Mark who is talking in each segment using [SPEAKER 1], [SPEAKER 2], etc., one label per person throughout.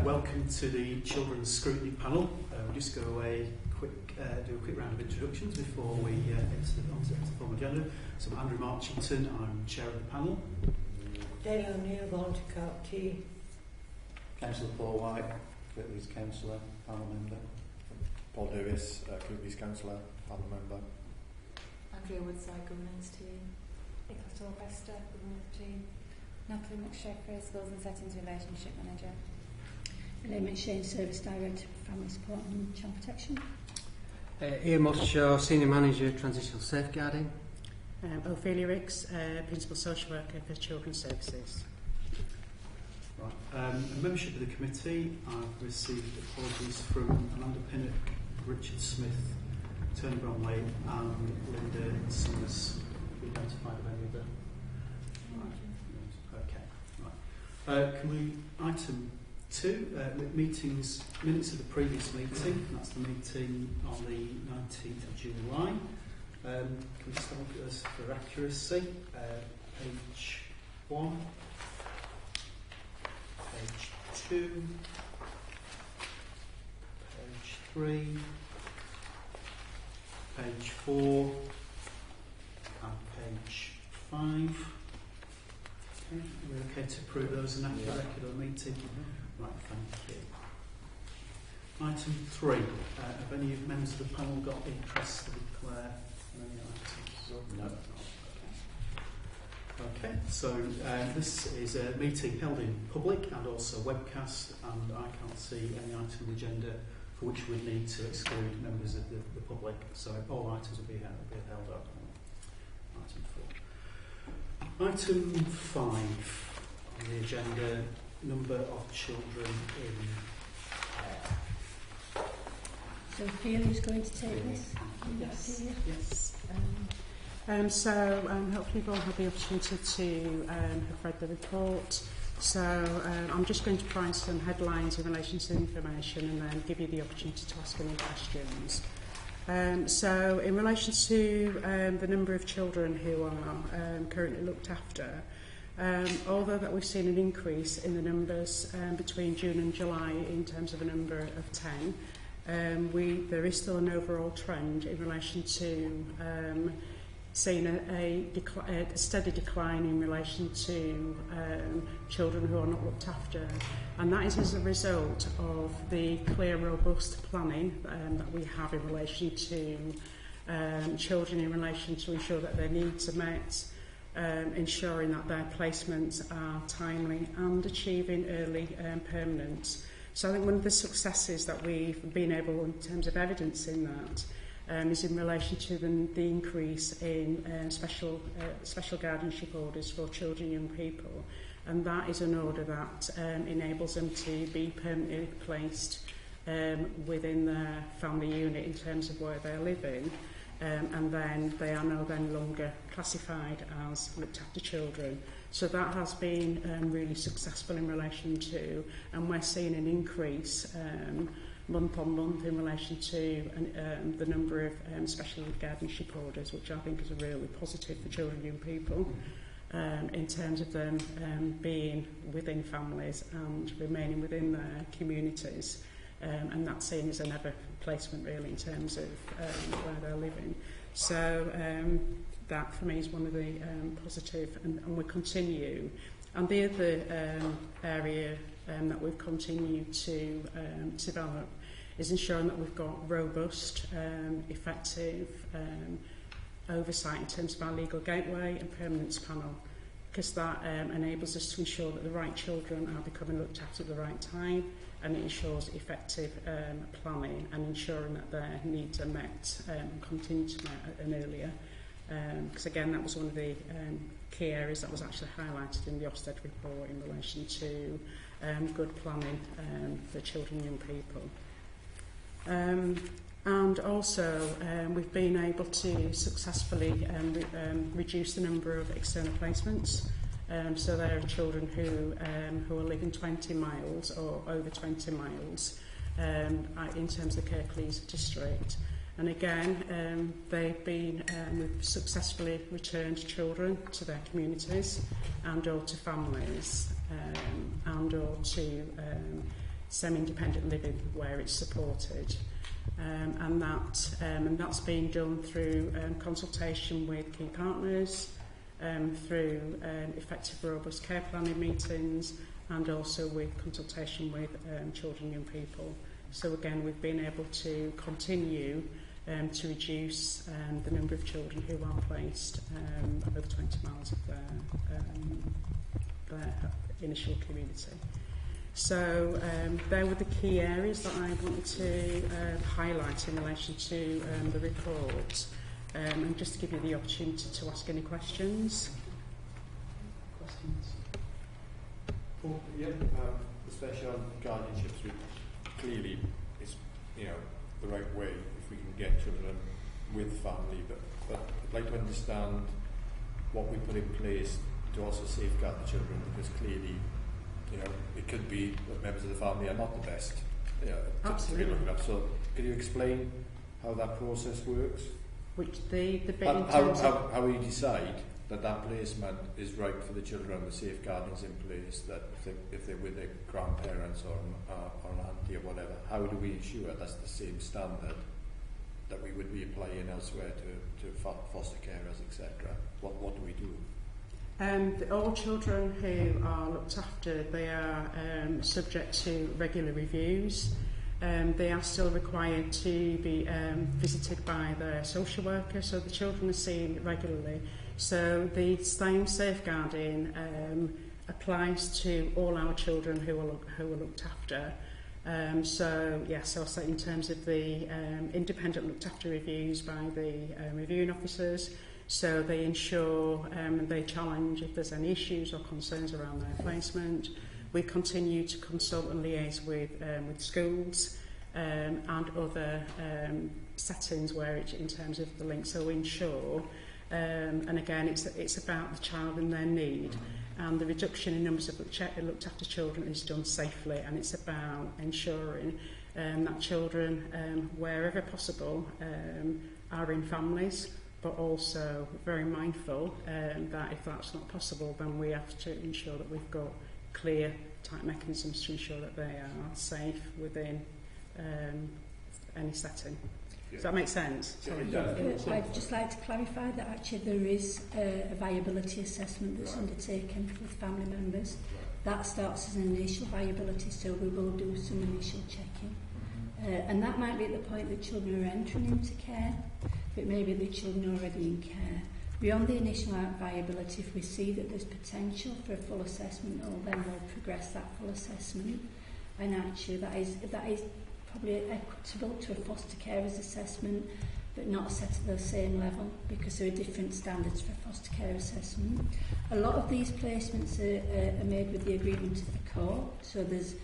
[SPEAKER 1] Welcome to the Children's Scrutiny panel. We'll just go away, do a quick round of introductions before we enter the formal agenda. So I'm Andrew Marchington, I'm chair of the panel.
[SPEAKER 2] Dale O'Neill, volunteer co-op.
[SPEAKER 3] Councillor Paul White, Kirklees councillor, panel member.
[SPEAKER 4] Paul Davis, Kirklees councillor, panel member.
[SPEAKER 5] Andrea Woodside, governance team.
[SPEAKER 6] Nicholas Augusta, governance team. Natalie McSheffrey, schools and settings relationship manager.
[SPEAKER 7] Elaine McShane, service director for family support and child protection.
[SPEAKER 8] Ian Motteshaw, senior manager, transitional safeguarding.
[SPEAKER 9] Ophelia Ricks, principal social worker for children's services.
[SPEAKER 1] Right. Membership of the committee, I've received apologies from Amanda Pinnock, Richard Smith, Tony Bromley and Linda Summers. We identified of any of them. Right. Okay. Right. Can we item 2, minutes of the previous meeting. That's the meeting on the 19th of July. Can we just have a look at this for accuracy? Page 1, page 2, page 3, page 4, and page 5. Okay, we're okay to approve those in accurate record of the meeting. Right, thank you. Item 3. Have any members of the panel got interest to declare on any items? No. Okay, so this is a meeting held in public and also webcast, and I can't see any item on the agenda for which we need to exclude members of the public. So all items will be held up. Item 4. Item 5 on the agenda. Number of children in care.
[SPEAKER 7] So Ophelia going to take this?
[SPEAKER 1] Yes.
[SPEAKER 9] Hopefully you've all had the opportunity to have read the report. So I'm just going to provide some headlines in relation to the information and then give you the opportunity to ask any questions. So in relation to the number of children who are currently looked after, although that we've seen an increase in the numbers between June and July in terms of a number of 10, there is still an overall trend in relation to seeing a steady decline in relation to children who are not looked after. And that is as a result of the clear, robust planning that we have in relation to children, in relation to ensure that their needs are met, ensuring that their placements are timely and achieving early permanence. So I think one of the successes that we've been able, in terms of evidencing that, is in relation to the increase in special guardianship orders for children and young people, and that is an order that enables them to be permanently placed within their family unit in terms of where they're living. And then they are no longer classified as looked after children. So that has been really successful in relation to, and we're seeing an increase month on month in relation to the number of special guardianship orders, which I think is really positive for children and young people in terms of them being within families and remaining within their communities. And that's seen as an ever placement really in terms of where they're living. So that for me is one of the positive, and we continue. And the other area that we've continued to develop is ensuring that we've got robust, effective oversight in terms of our legal gateway and permanence panel, because that enables us to ensure that the right children are becoming looked after at the right time, and it ensures effective planning and ensuring that their needs are met and continue to be met at an earlier. Because again, that was one of the key areas that was actually highlighted in the Ofsted report in relation to good planning for children and young people. And also, we've been able to successfully reduce the number of external placements. So there are children who are living 20 miles or over 20 miles in terms of the Kirklees district. And again, we've successfully returned children to their communities and or to families and or to semi-independent living where it's supported. And that's being done through consultation with key partners, through effective robust care planning meetings, and also with consultation with children and young people. So again, we've been able to continue to reduce the number of children who are placed over 20 miles of their initial community. So there were the key areas that I wanted to highlight in relation to the report, and just to give you the opportunity to ask any questions.
[SPEAKER 1] Questions?
[SPEAKER 4] Well, yeah, especially on guardianships, which clearly is, you know, the right way if we can get children with family. But I'd like to understand what we put in place to also safeguard the children, because clearly, you know, it could be that members of the family are not the best. You know, to be looking at. So, could you explain how that process works?
[SPEAKER 9] Which the bit in
[SPEAKER 4] How
[SPEAKER 9] terms of
[SPEAKER 4] how you decide that placement is right for the children, the safeguardings in place, that if they're with their grandparents or an auntie or whatever, how do we ensure that's the same standard that we would be applying elsewhere to foster carers, etc.? What do we do?
[SPEAKER 9] All children who are looked after, they are subject to regular reviews. They are still required to be visited by their social worker, so the children are seen regularly. So the same safeguarding applies to all our children who are looked after. So in terms of the independent looked after reviews by the reviewing officers, so they ensure and they challenge if there's any issues or concerns around their placement. We continue to consult and liaise with schools and other settings where it, in terms of the link, so we ensure, and again it's about the child and their need, and the reduction in numbers of looked after children is done safely, and it's about ensuring that children, wherever possible, are in families, but also very mindful that if that's not possible, then we have to ensure that we've got clear, tight mechanisms to ensure that they are safe within any setting. Does that make sense?
[SPEAKER 7] I'd just like to clarify that actually there is a viability assessment that's undertaken with family members. That starts as an initial viability, so we will do some initial checking. And that might be at the point that children are entering into care, but maybe the children are already in care. Beyond the initial viability, if we see that there's potential for a full assessment, then we'll progress that full assessment. And actually that is probably equitable to a foster carer's assessment, but not set at the same level, because there are different standards for foster care assessment. A lot of these placements are made with the agreement of the court, so there's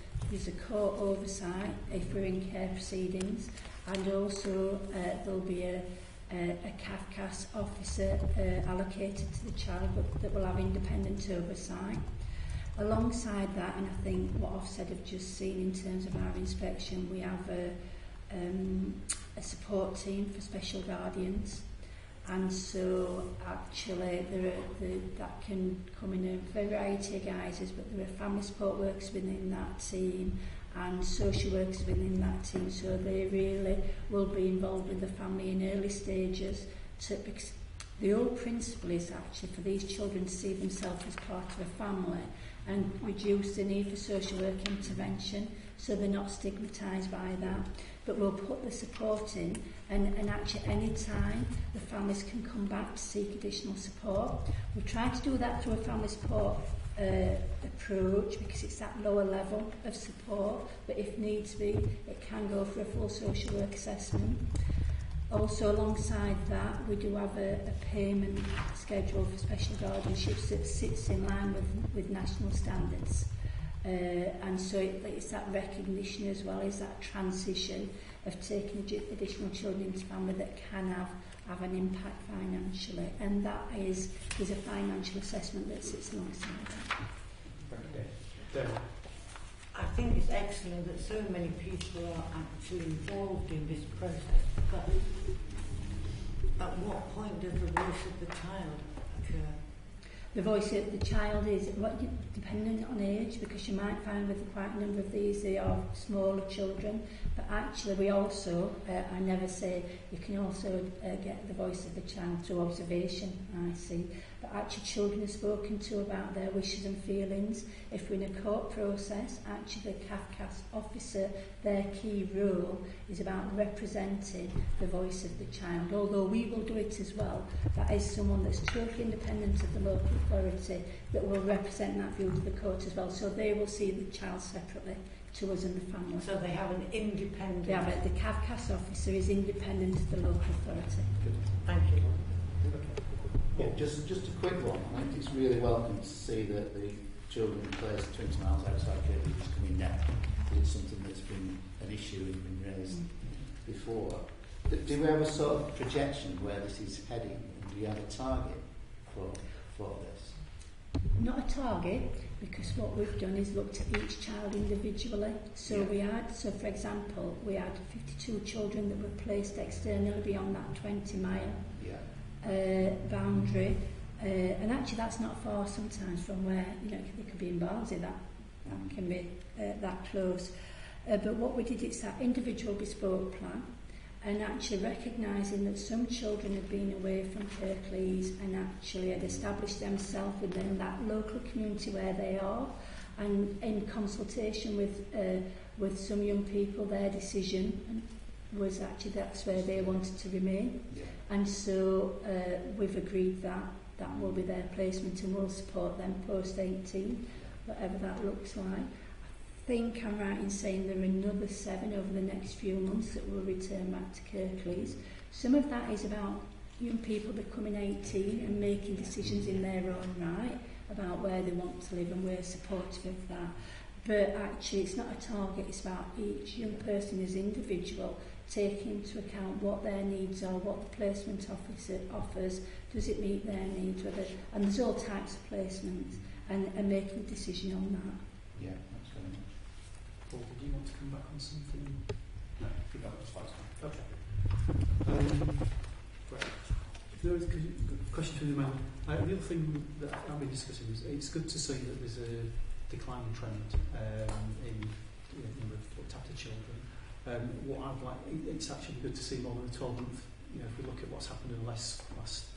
[SPEAKER 7] a court oversight if we're in care proceedings, and also there'll be a CAFCAS officer allocated to the child that will have independent oversight. Alongside that, and I think what Ofsted have just seen in terms of our inspection, we have a support team for special guardians, and so actually that can come in a variety of guises, but there are family support workers within that team and social workers within that team, so they really will be involved with the family in early stages, because the whole principle is actually for these children to see themselves as part of a family and reduce the need for social work intervention, so they're not stigmatised by that. But we'll put the support in, and actually any time the families can come back to seek additional support. We try to do that through a family support approach, because it's that lower level of support, but if needs be, it can go for a full social work assessment. Also, alongside that, we do have a payment schedule for special guardianships that sits in line with national standards. And so it's that recognition as well as that transition of taking additional children into family that can have an impact financially. And that is a financial assessment that sits alongside that.
[SPEAKER 2] I think it's excellent that so many people are actually involved in this process, but at what point does the voice of the child occur?
[SPEAKER 7] the voice of the child is dependent on age, because you might find with quite a number of these they are smaller children, but actually we also, I never say, you can also get the voice of the child through observation, I see, but actually children are spoken to about their wishes and feelings. If we're in a court process, actually the CAFCAS officer, their key role is about representing the voice of the child, although we will do it as well. That is someone that's totally independent of the local authority that will represent that view to the court as well, so they will see the child separately to us and the family.
[SPEAKER 2] So they have an independent...
[SPEAKER 7] Yeah, but the CAFCAS officer is independent of the local authority.
[SPEAKER 2] Thank you.
[SPEAKER 3] Yeah, just a quick one. I think it's really welcome to see that the children in place 20 miles outside Kirklees is coming down. It's something that's been an issue and been raised before. Do we have a sort of projection where this is heading? And do you have a target for this?
[SPEAKER 7] Not a target, because what we've done is looked at each child individually. So so for example, we had 52 children that were placed externally beyond that 20 mile boundary. And actually that's not far sometimes from where, they could be in Barnsley, that can be that close. But what we did, it's that individual bespoke plan, and actually recognising that some children had been away from Kirklees and actually had established themselves within that local community where they are, and in consultation with some young people, their decision was actually that's where they wanted to remain. And so we've agreed that will be their placement, and we'll support them post 18, whatever that looks like. I think I'm right in saying there are another 7 over the next few months that will return back to Kirklees. Some of that is about young people becoming 18 and making decisions in their own right about where they want to live, and we're supportive of that. But actually it's not a target, it's about each young person as individual taking into account what their needs are, what the placement officer offers, does it meet their needs, and there's all types of placements, and making a decision on that.
[SPEAKER 3] Yeah, that's very much.
[SPEAKER 1] Paul, did you want to come back on something? No,
[SPEAKER 4] That's fine.
[SPEAKER 1] Okay. Great. If there is a question to the man, the other thing that I've been discussing is it's good to see that there's a declining trend in the number of looked after children. What I'd like, it's actually good to see more than a 12-month. If we look at what's happened in the last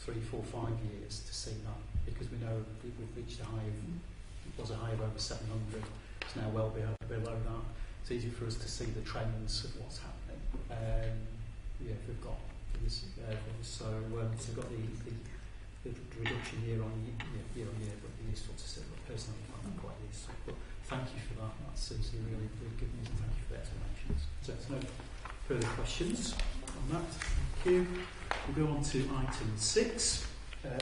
[SPEAKER 1] 3, 4, 5 years, to see that, because we know we've reached a high of, it was a high of over 700. It's now well below that. It's easy for us to see the trends of what's happening. If we've got this, so we've got the reduction year on year, but it'd be useful to see. Personally, I find that quite useful. But thank you for that. That seems to be really good news, and thank you for the explanations. So there's no further questions on that. Thank you. We'll go on to item 6,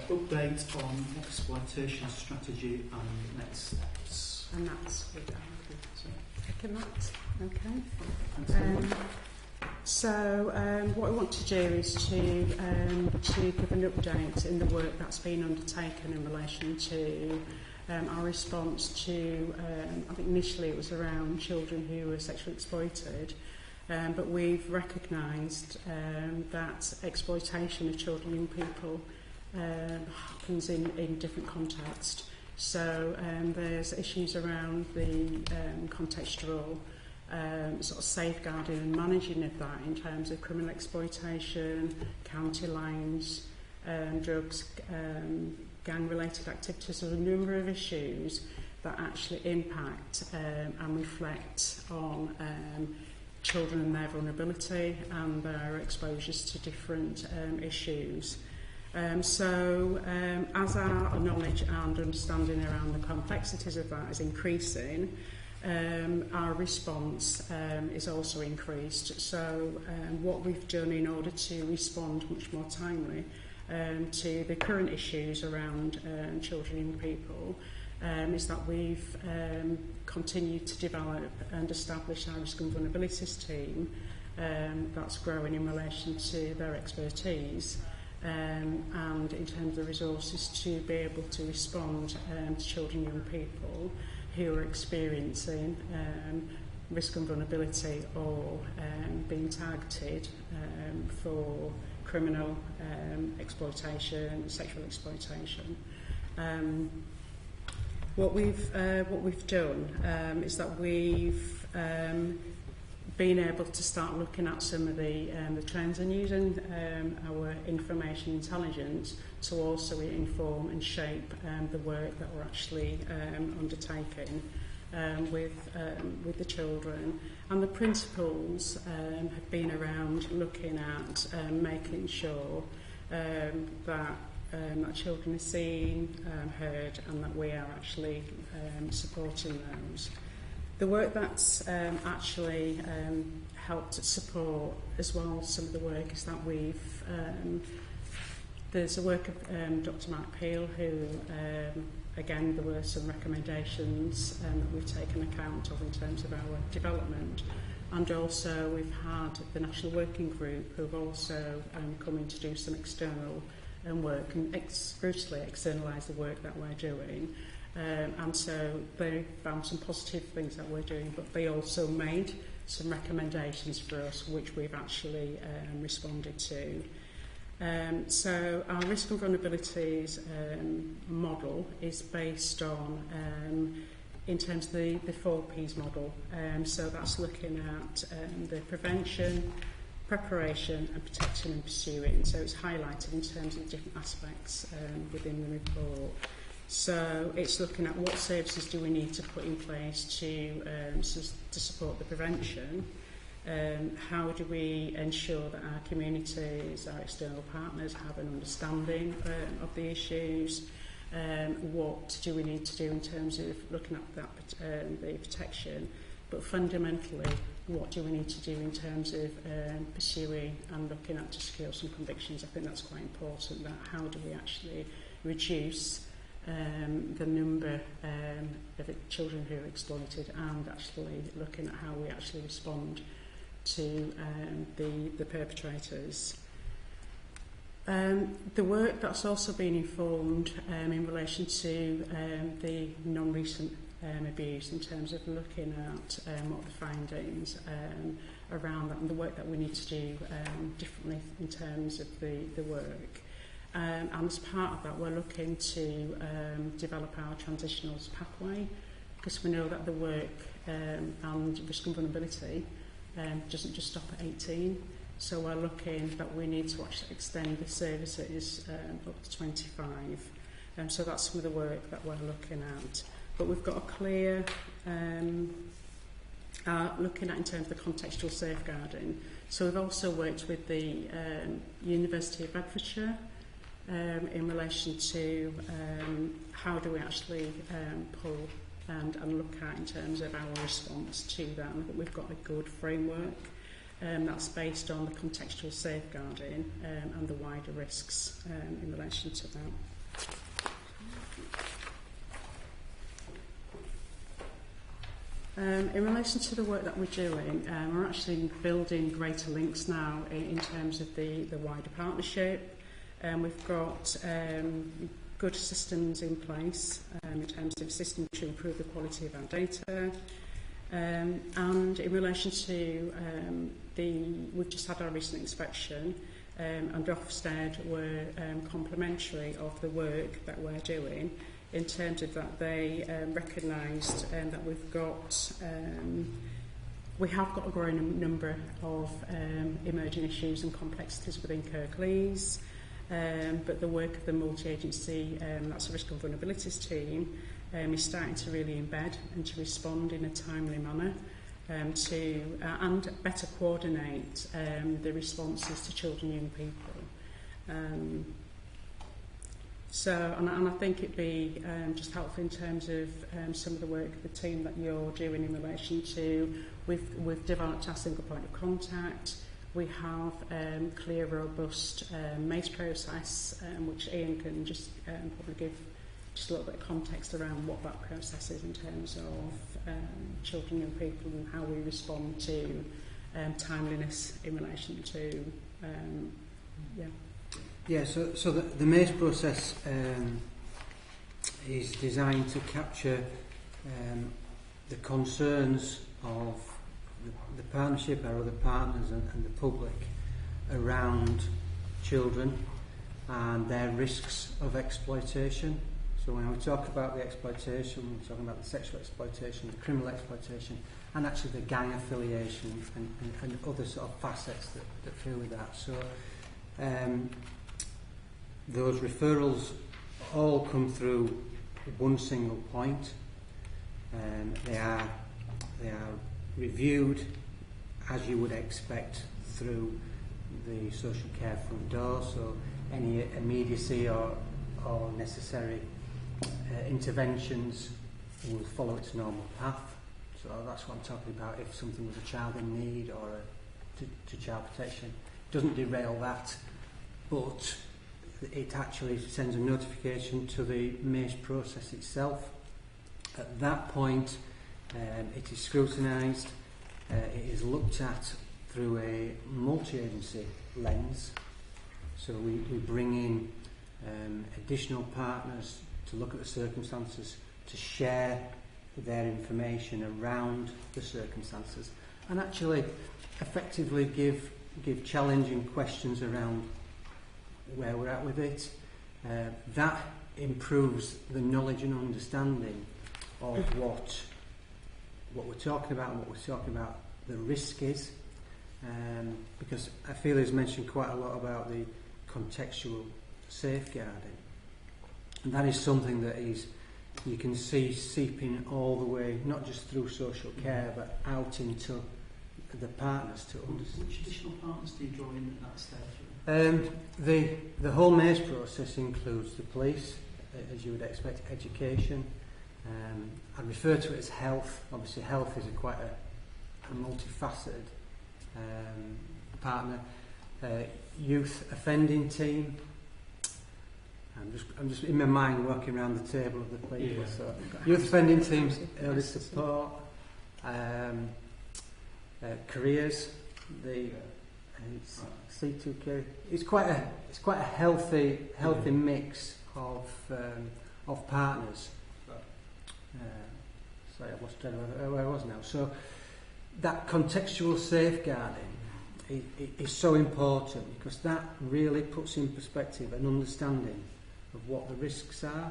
[SPEAKER 1] update on exploitation strategy and next steps.
[SPEAKER 9] And that's what taking that. Okay.
[SPEAKER 1] Thanks very much.
[SPEAKER 9] So what I want to do is to give an update in the work that's been undertaken in relation to our response to, I think initially it was around children who were sexually exploited, but we've recognised that exploitation of children and young people happens in different contexts. So there's issues around the contextual sort of safeguarding and managing of that in terms of criminal exploitation, county lines, drugs, gang-related activities. There's a number of issues that actually impact and reflect on children and their vulnerability and their exposures to different issues. As our knowledge and understanding around the complexities of that is increasing, our response is also increased. So what we've done in order to respond much more timely to the current issues around children and young people is that we've continued to develop and establish our risk and vulnerabilities team that's growing in relation to their expertise and in terms of the resources to be able to respond to children and young people who are experiencing risk and vulnerability or being targeted for criminal exploitation, sexual exploitation. What we've done is that we've been able to start looking at some of the trends and using our information intelligence to also inform and shape the work that we're actually undertaking with the children. And the principles have been around looking at making sure that children are seen, heard, and that we are actually supporting those. The work that's actually helped support as well some of the work is that we've there's a work of Dr. Mark Peel who again there were some recommendations that we've taken account of in terms of our development, and also we've had the National Working Group who've also come in to do some external work and scrutinally externalise the work that we're doing. And so they found some positive things that we're doing, but they also made some recommendations for us which we've actually responded to. So our risk and vulnerabilities model is based on, in terms of the 4 Ps model, so that's looking at the prevention, preparation and protecting and pursuing. So it's highlighted in terms of different aspects within the report. So it's looking at what services do we need to put in place to support the prevention. How do we ensure that our communities, our external partners have an understanding of the issues? What do we need to do in terms of looking at that, the protection? But fundamentally, what do we need to do in terms of pursuing and looking at to secure some convictions? I think that's quite important, that how do we actually reduce the number of children who are exploited, and actually looking at how we actually respond to the perpetrators. The work that's also been informed in relation to the non-recent abuse, in terms of looking at what the findings around that and the work that we need to do differently in terms of the work. And as part of that, we're looking to develop our transitionals pathway, because we know that the work and risk and vulnerability doesn't just stop at 18. So we're looking that we need to actually extend the services up to 25. So that's some of the work that we're looking at. But we've got a clear looking at in terms of the contextual safeguarding. So we've also worked with the University of Bedfordshire in relation to how do we actually pull and look at in terms of our response to that. And I think we've got a good framework that's based on the contextual safeguarding and the wider risks in relation to that. In relation to the work that we're doing, we're actually building greater links now in terms of the wider partnership. We've got good systems in place in terms of systems to improve the quality of our data. And in relation to we've just had our recent inspection, and Ofsted were complimentary of the work that we're doing, in terms of that they recognised that we have got a growing number of emerging issues and complexities within Kirklees, but the work of the multi-agency, that's a risk and vulnerabilities team, is starting to really embed and to respond in a timely manner and better coordinate the responses to children and young people. And I think it'd be just helpful in terms of some of the work, the team that you're doing in relation to, we've developed our single point of contact. We have clear, robust MACE process, which Ian can just probably give just a little bit of context around what that process is in terms of children and young people and how we respond to timeliness in relation to,
[SPEAKER 8] Yeah, so the MACE process is designed to capture the concerns of the partnership, our other partners and the public around children and their risks of exploitation. So when we talk about the exploitation, we're talking about the sexual exploitation, the criminal exploitation, and actually the gang affiliation and other sort of facets that feel with that. So those referrals all come through one single point. They are reviewed as you would expect through the social care front door. So any immediacy or necessary interventions will follow its normal path. So that's what I'm talking about. If something was a child in need or to child protection, it doesn't derail that, but it actually sends a notification to the MACE process itself. At that point, it is scrutinised, it is looked at through a multi-agency lens. So we bring in additional partners to look at the circumstances, to share their information around the circumstances, and actually effectively give challenging questions around where we're at with it. That improves the knowledge and understanding of what we're talking about and what we're talking about the risk is, because I feel there's mentioned quite a lot about the contextual safeguarding, and that is something that is, you can see seeping all the way, not just through social care, but out into the partners to understand.
[SPEAKER 1] Which additional partners do you draw in at that stage?
[SPEAKER 8] The whole MACE process includes the police, as you would expect, education. I refer to it as health. Obviously, health is quite a multifaceted partner. Youth offending team. I'm just in my mind working around the table of the people. Yeah. So youth offending teams, early support, careers, the C2K. It's quite a healthy mix of partners. Sorry, I've lost track of where I was now. So that contextual safeguarding is so important, because that really puts in perspective an understanding of what the risks are,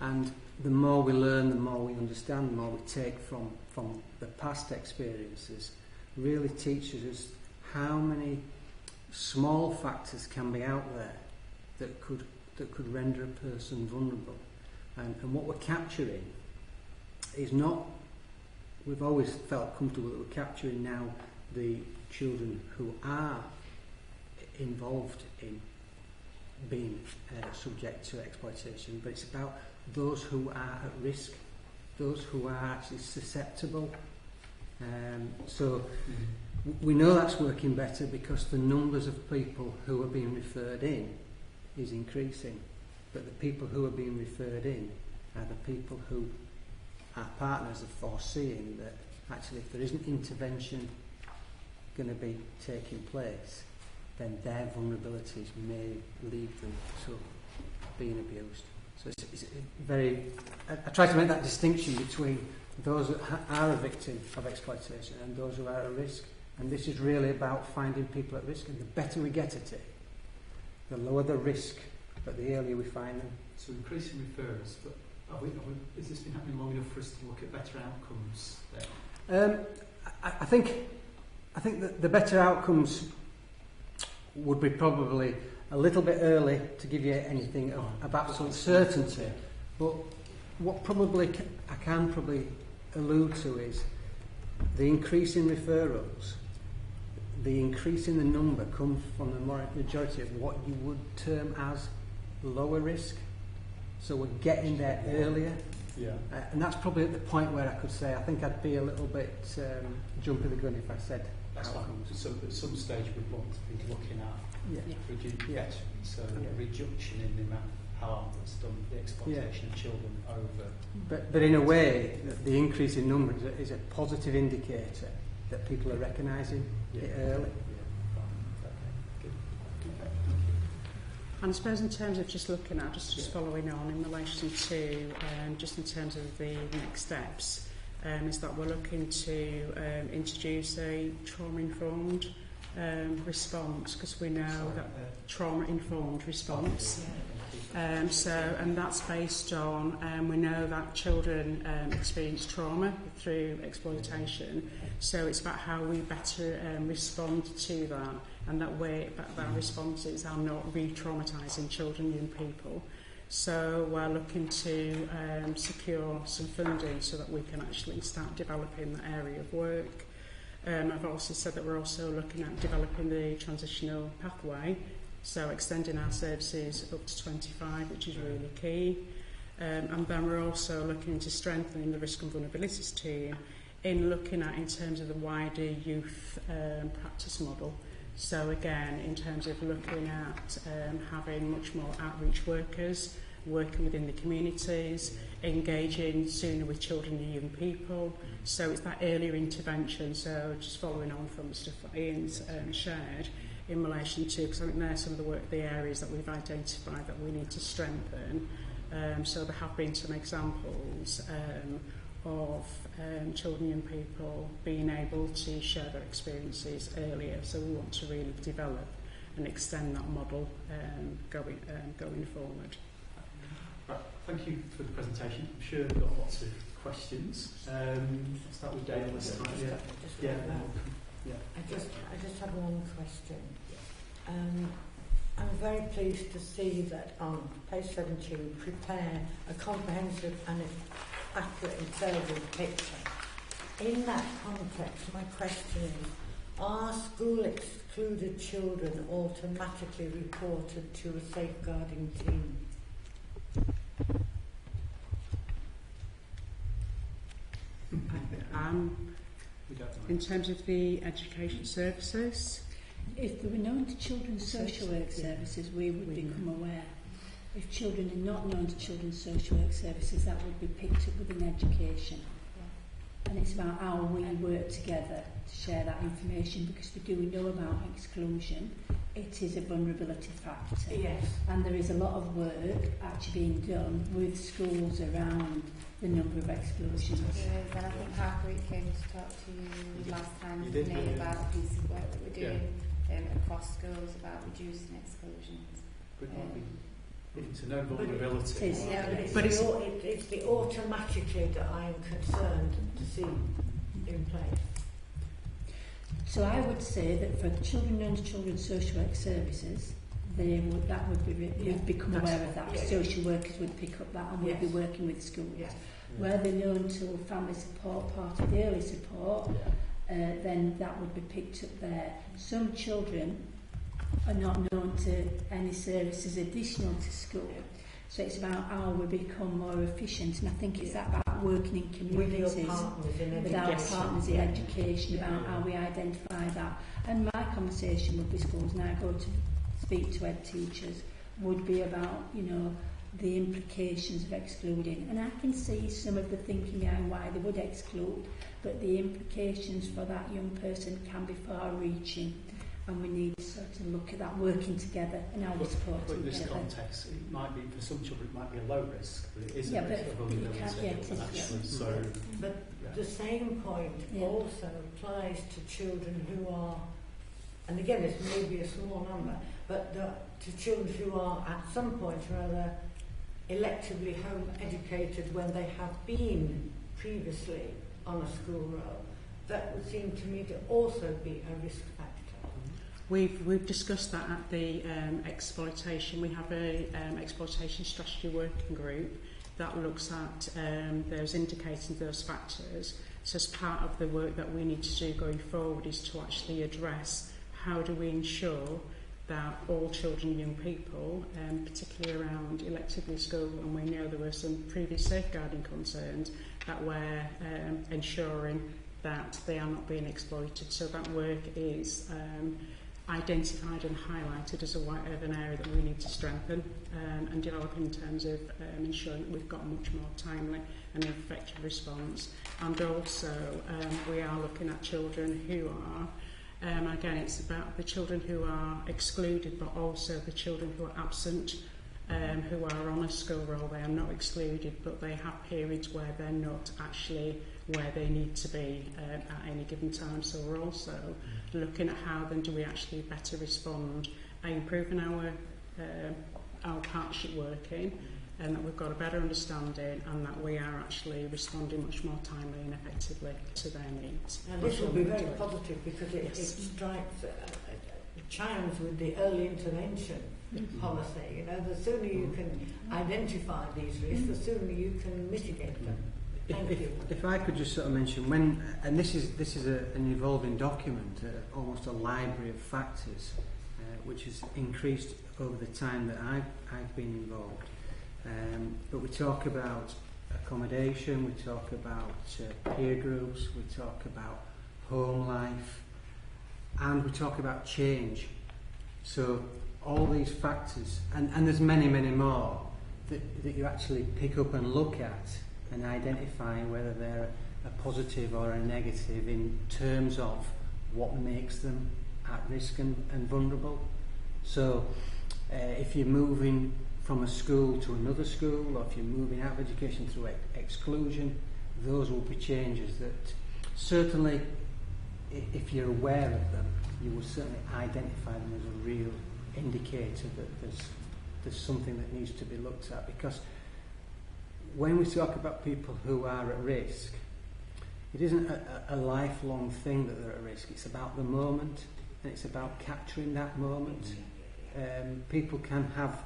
[SPEAKER 8] and the more we learn, the more we understand, the more we take from the past experiences, really teaches us how many small factors can be out there that could render a person vulnerable. And what we're capturing is not, we've always felt comfortable that we're capturing now the children who are involved in being subject to exploitation, but it's about those who are at risk, those who are actually susceptible. So we know that's working better because the numbers of people who are being referred in is increasing. But the people who are being referred in are the people who our partners are foreseeing that actually if there isn't intervention going to be taking place, then their vulnerabilities may lead them to being abused. So it's very... I try to make that distinction between those that are a victim of exploitation and those who are at risk. And this is really about finding people at risk, and the better we get at it, the lower the risk, but the earlier we find them.
[SPEAKER 1] So increasing referrals, but has this been happening long enough for us to look at better outcomes there?
[SPEAKER 8] I think that the better outcomes would be probably a little bit early to give you anything of absolute certainty. But what probably I can probably allude to is the increase in referrals, the increase in the number comes from the majority of what you would term as lower risk. So we're getting there earlier.
[SPEAKER 1] Yeah.
[SPEAKER 8] And that's probably at the point where I could say I think I'd be a little bit jumping the gun if I said
[SPEAKER 1] that's
[SPEAKER 8] outcomes.
[SPEAKER 1] So at some stage we'd want to be looking at veterans, so a reduction in the amount of harm that's done, the exploitation of children over.
[SPEAKER 8] But in a way, the increase in numbers is a positive indicator that people are recognising it early.
[SPEAKER 9] And I suppose in terms of just looking at, just following on in relation to, just in terms of the next steps, is that we're looking to introduce a trauma-informed response, because we know that trauma-informed response. And that's based on, we know that children experience trauma through exploitation, so it's about how we better respond to that, and that responses are not re-traumatising children and young people. So we're looking to secure some funding so that we can actually start developing that area of work. I've also said that we're also looking at developing the transitional pathway, so extending our services up to 25, which is really key. And then we're also looking to strengthening the risk and vulnerabilities team in looking at in terms of the wider youth practice model. So again, in terms of looking at having much more outreach workers, working within the communities, engaging sooner with children and young people. So it's that earlier intervention. So just following on from the stuff that Ian's shared in relation to, because I think there's some of the areas that we've identified that we need to strengthen. So there have been some examples of children and young people being able to share their experiences earlier. So we want to really develop and extend that model going forward.
[SPEAKER 1] Right, thank you for the presentation. I'm sure we've got lots of questions. I'll start with Dale this time.
[SPEAKER 2] I just have one question. I'm very pleased to see that on page 17, prepare a comprehensive and accurate intelligent picture. In that context, my question is, are school excluded children automatically reported to a safeguarding team?
[SPEAKER 9] In terms of the education services,
[SPEAKER 7] if they were known to children's social work services, we would become aware. If children are not known to children's social work services, that would be picked up within education. And it's about how we work together to share that information, because we do know about exclusion. It is a vulnerability factor.
[SPEAKER 2] Yes.
[SPEAKER 7] And there is a lot of work actually being done with schools around the number of exclusions.
[SPEAKER 6] And I think Harpreet came to talk to you last time with me about a piece of work that we're doing across schools about reducing exclusions.
[SPEAKER 1] Good to know vulnerability.
[SPEAKER 2] It's the automatically that I am concerned to see in place.
[SPEAKER 7] So I would say that for children under children's social work services, we'd become aware of that. Social workers would pick up that and we'd be working with schools. Where they're known to family support, part of the early support, then that would be picked up there. Some children are not known to any services additional to school. So it's about how we become more efficient, and I think it's about working in communities with our partners in education, about how we identify that. And my conversation with the schools, and I go to speak to ed teachers, would be about, the implications of excluding. And I can see some of the thinking behind why they would exclude, but the implications for that young person can be far-reaching. And we need to sort of look at that working together and how we support
[SPEAKER 1] But in this
[SPEAKER 7] together.
[SPEAKER 1] context, it might be, for some children, it might be a low risk, but it is a risk of vulnerability.
[SPEAKER 2] But the same point also applies to children who are, and again, this may be a small number, but to children who are at some point or other electively home educated when they have been previously on a school roll. That would seem to me to also be a risk factor.
[SPEAKER 9] We've discussed that at the exploitation. We have a exploitation strategy working group that looks at those indicating those factors. So as part of the work that we need to do going forward is to actually address how do we ensure that all children and young people, particularly around electively school, and we know there were some previous safeguarding concerns, that we're ensuring that they are not being exploited. So that work is identified and highlighted as an area that we need to strengthen and develop in terms of ensuring that we've got a much more timely and effective response. And also we are looking at children who are, again it's about the children who are excluded, but also the children who are absent, who are on a school roll. They are not excluded, but they have periods where they're not actually where they need to be at any given time. So we're also looking at how then do we actually better respond by improving our our partnership working, and that we've got a better understanding, and that we are actually responding much more timely and effectively to their needs.
[SPEAKER 2] And this will be very positive because it strikes chimes with the early intervention policy. You know, the sooner you can identify these risks, the sooner you can mitigate them.
[SPEAKER 8] If I could just sort of mention and this is an evolving document, almost a library of factors, which has increased over the time that I've been involved. But we talk about accommodation, we talk about peer groups, we talk about home life, and we talk about change. So all these factors, and there's many more that you actually pick up and look at and identify whether they're a positive or a negative in terms of what makes them at risk and vulnerable. So if you're moving from a school to another school, or if you're moving out of education through exclusion, those will be changes that certainly, if you're aware of them, you will certainly identify them as a real indicator that there's something that needs to be looked at. Because when we talk about people who are at risk, it isn't a lifelong thing that they're at risk. It's about the moment, and it's about capturing that moment. People can have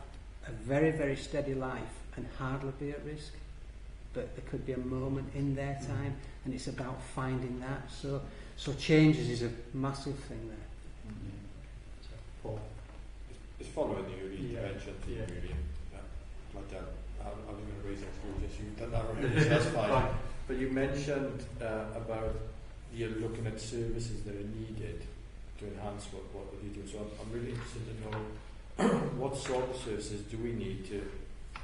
[SPEAKER 8] a very, very steady life and hardly be at risk, but there could be a moment in their time, and it's about finding that. So changes is a massive thing there.
[SPEAKER 3] Paul?
[SPEAKER 4] It's following the early intervention theme, really. I was going to raise exclusions. You've done that already, so that's fine. But you mentioned about you're looking at services that are needed to enhance what you do. So I'm really interested to know what sort of services do we need to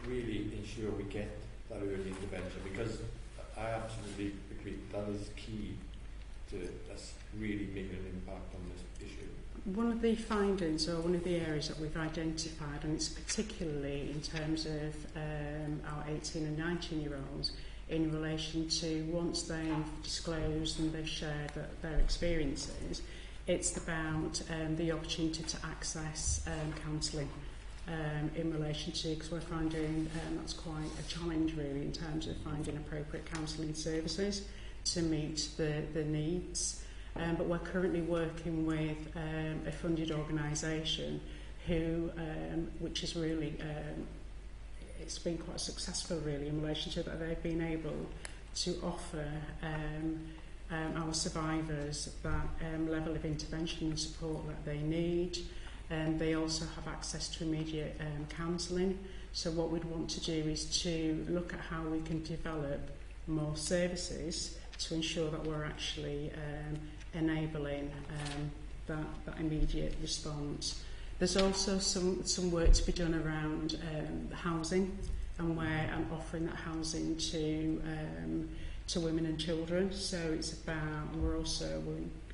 [SPEAKER 4] really ensure we get that early intervention, because I absolutely agree that is key to us really making an impact on this issue.
[SPEAKER 9] One of the findings, or one of the areas that we've identified, and it's particularly in terms of our 18 and 19-year-olds, in relation to once they've disclosed and they've shared their experiences, it's about the opportunity to access counselling in relation to, because we're finding that's quite a challenge really in terms of finding appropriate counselling services to meet the needs. But we're currently working with a funded organisation who, which is really, it's been quite successful really in relation to that they've been able to offer our survivors that level of intervention and support that they need. They also have access to immediate counselling. So what we'd want to do is to look at how we can develop more services to ensure that we're actually enabling that immediate response. There's also some work to be done around housing and offering that housing to women and children. So it's about, we're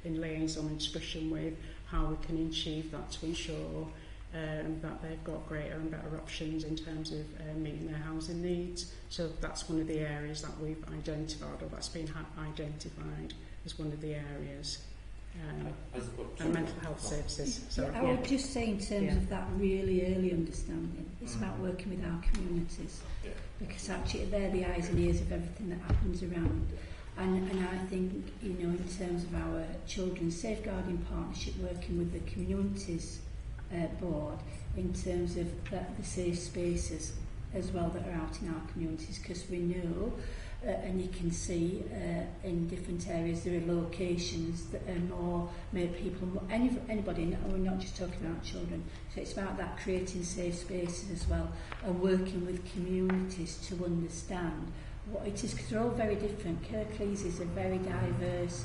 [SPEAKER 9] in liaison and discussion with how we can achieve that to ensure that they've got greater and better options in terms of meeting their housing needs. So that's one of the areas that we've identified, or that's been identified as one of the areas. And mental health services.
[SPEAKER 7] I would just say in terms of that really early understanding, it's about working with our communities, because actually they're the eyes and ears of everything that happens around. And I think, you know, in terms of our Children's Safeguarding Partnership, working with the Communities Board, in terms of the safe spaces as well that are out in our communities, because we know, and you can see in different areas there are locations that are more made people, anybody, and we're not just talking about children, so it's about that creating safe spaces as well, and working with communities to understand what it is, because they're all very different. Kirklees is a very diverse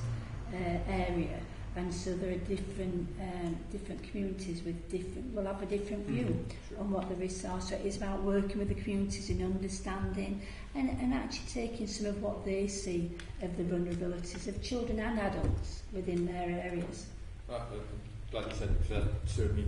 [SPEAKER 7] area, and so there are different communities with will have a different view on what the risks are. So it's about working with the communities and understanding and actually taking some of what they see of the vulnerabilities of children and adults within their areas.
[SPEAKER 4] Like you said, certainly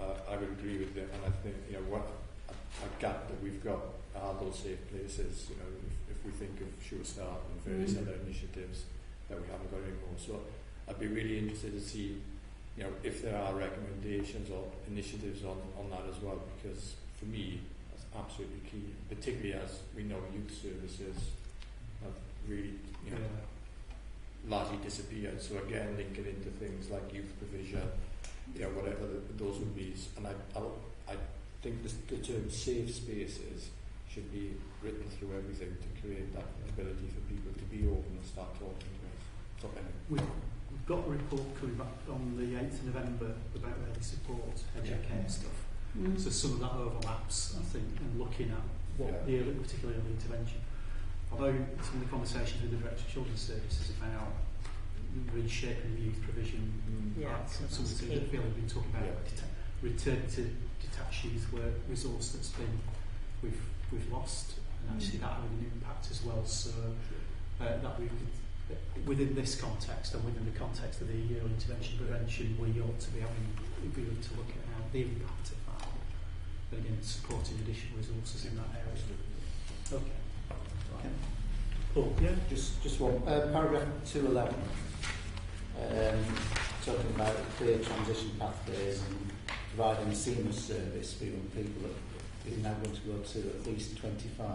[SPEAKER 4] I would agree with you, and I think, you know, what a gap that we've got are those safe places. You know, if we think of Sure Start and various other initiatives that we haven't got anymore. So I'd be really interested to see, you know, if there are recommendations or initiatives on that as well, because for me, that's absolutely key, particularly as we know youth services have really, largely disappeared. So again, linking into things like youth provision, whatever those would be. And I think the term safe spaces should be written through everything to create that ability for people to be open and start talking to us. So anyway.
[SPEAKER 1] We've got a report coming back on the 8th of November about early support, educare stuff. So some of that overlaps, I think, and looking at what the early, particularly early intervention. Although some of the conversations with the Director of Children's Services about reshaping the youth provision, some of the things that Phil has been talking about, return to detached youth work resource that's been we've lost, and actually that having an impact as well. So that we could, within this context and within the context of the early intervention prevention, we ought to be able to look at how the impact of that, and again supporting additional resources in that area. Okay. Right. Paul,
[SPEAKER 3] just one paragraph 211, talking about clear transition pathways and providing seamless service for young people that is now going to go to at least 25.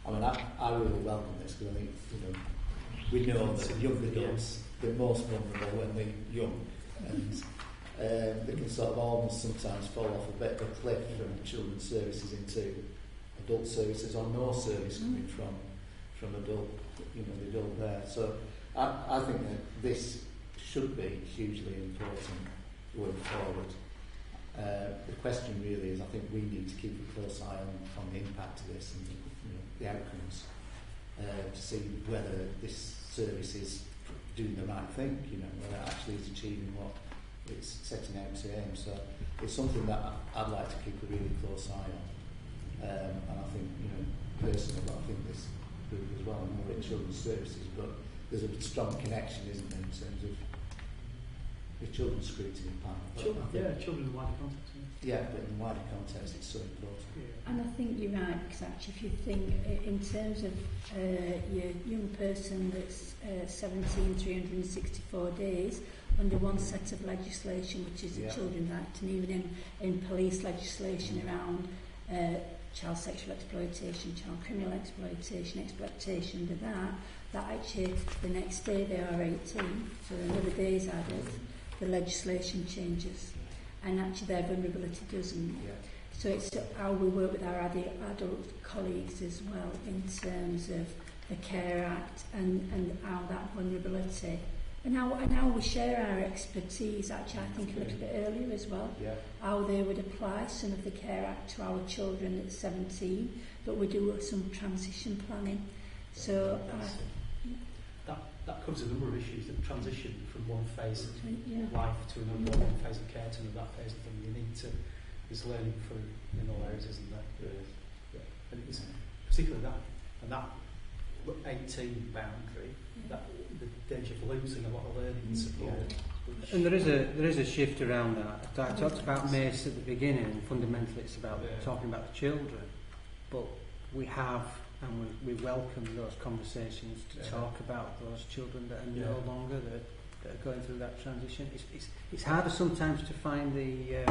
[SPEAKER 3] I mean, I really welcome this because I think, we know that young adults, they're most vulnerable when they're young, and they can sort of almost sometimes fall off a bit of a cliff from children's services into adult services, or no service coming from adult, the adult there. So I think that this should be hugely important going forward. The question really is, I think we need to keep a close eye on the impact of this and the outcomes to see whether this service is doing the right thing, whether it actually is achieving what it's setting out to aim. So it's something that I'd like to keep a really close eye on. And I think, personally, I think this group as well, more in children's services, but there's a strong connection, isn't there, in terms of the children's scrutiny plan.
[SPEAKER 1] Children in the wider context.
[SPEAKER 3] But in the wider context, it's so important.
[SPEAKER 7] And I think you're right, because actually, if you think in terms of your young person that's 17, 364 days under one set of legislation, which is the Children's Act, and even in police legislation around child sexual exploitation, child criminal exploitation under that actually the next day they are 18, so another day is added, the legislation changes, and actually their vulnerability doesn't. So it's how we work with our adult colleagues as well in terms of the Care Act and how that vulnerability and how we share our expertise, actually I think a little bit earlier as well, how they would apply some of the Care Act to our children at 17, but we do some transition planning. So
[SPEAKER 1] that covers a number of issues, that transition from one phase of life to another, one phase of care to another phase of thing. You need to, there's learning in all areas, isn't there? And it's particularly that, and that 18 boundary, that the danger of losing a lot of learning and support.
[SPEAKER 8] And there is a shift around that. I talked about MACE at the beginning, and fundamentally it's about talking about the children, but we have and we welcome those conversations to talk about those children that are no longer that are going through that transition. It's harder sometimes to find the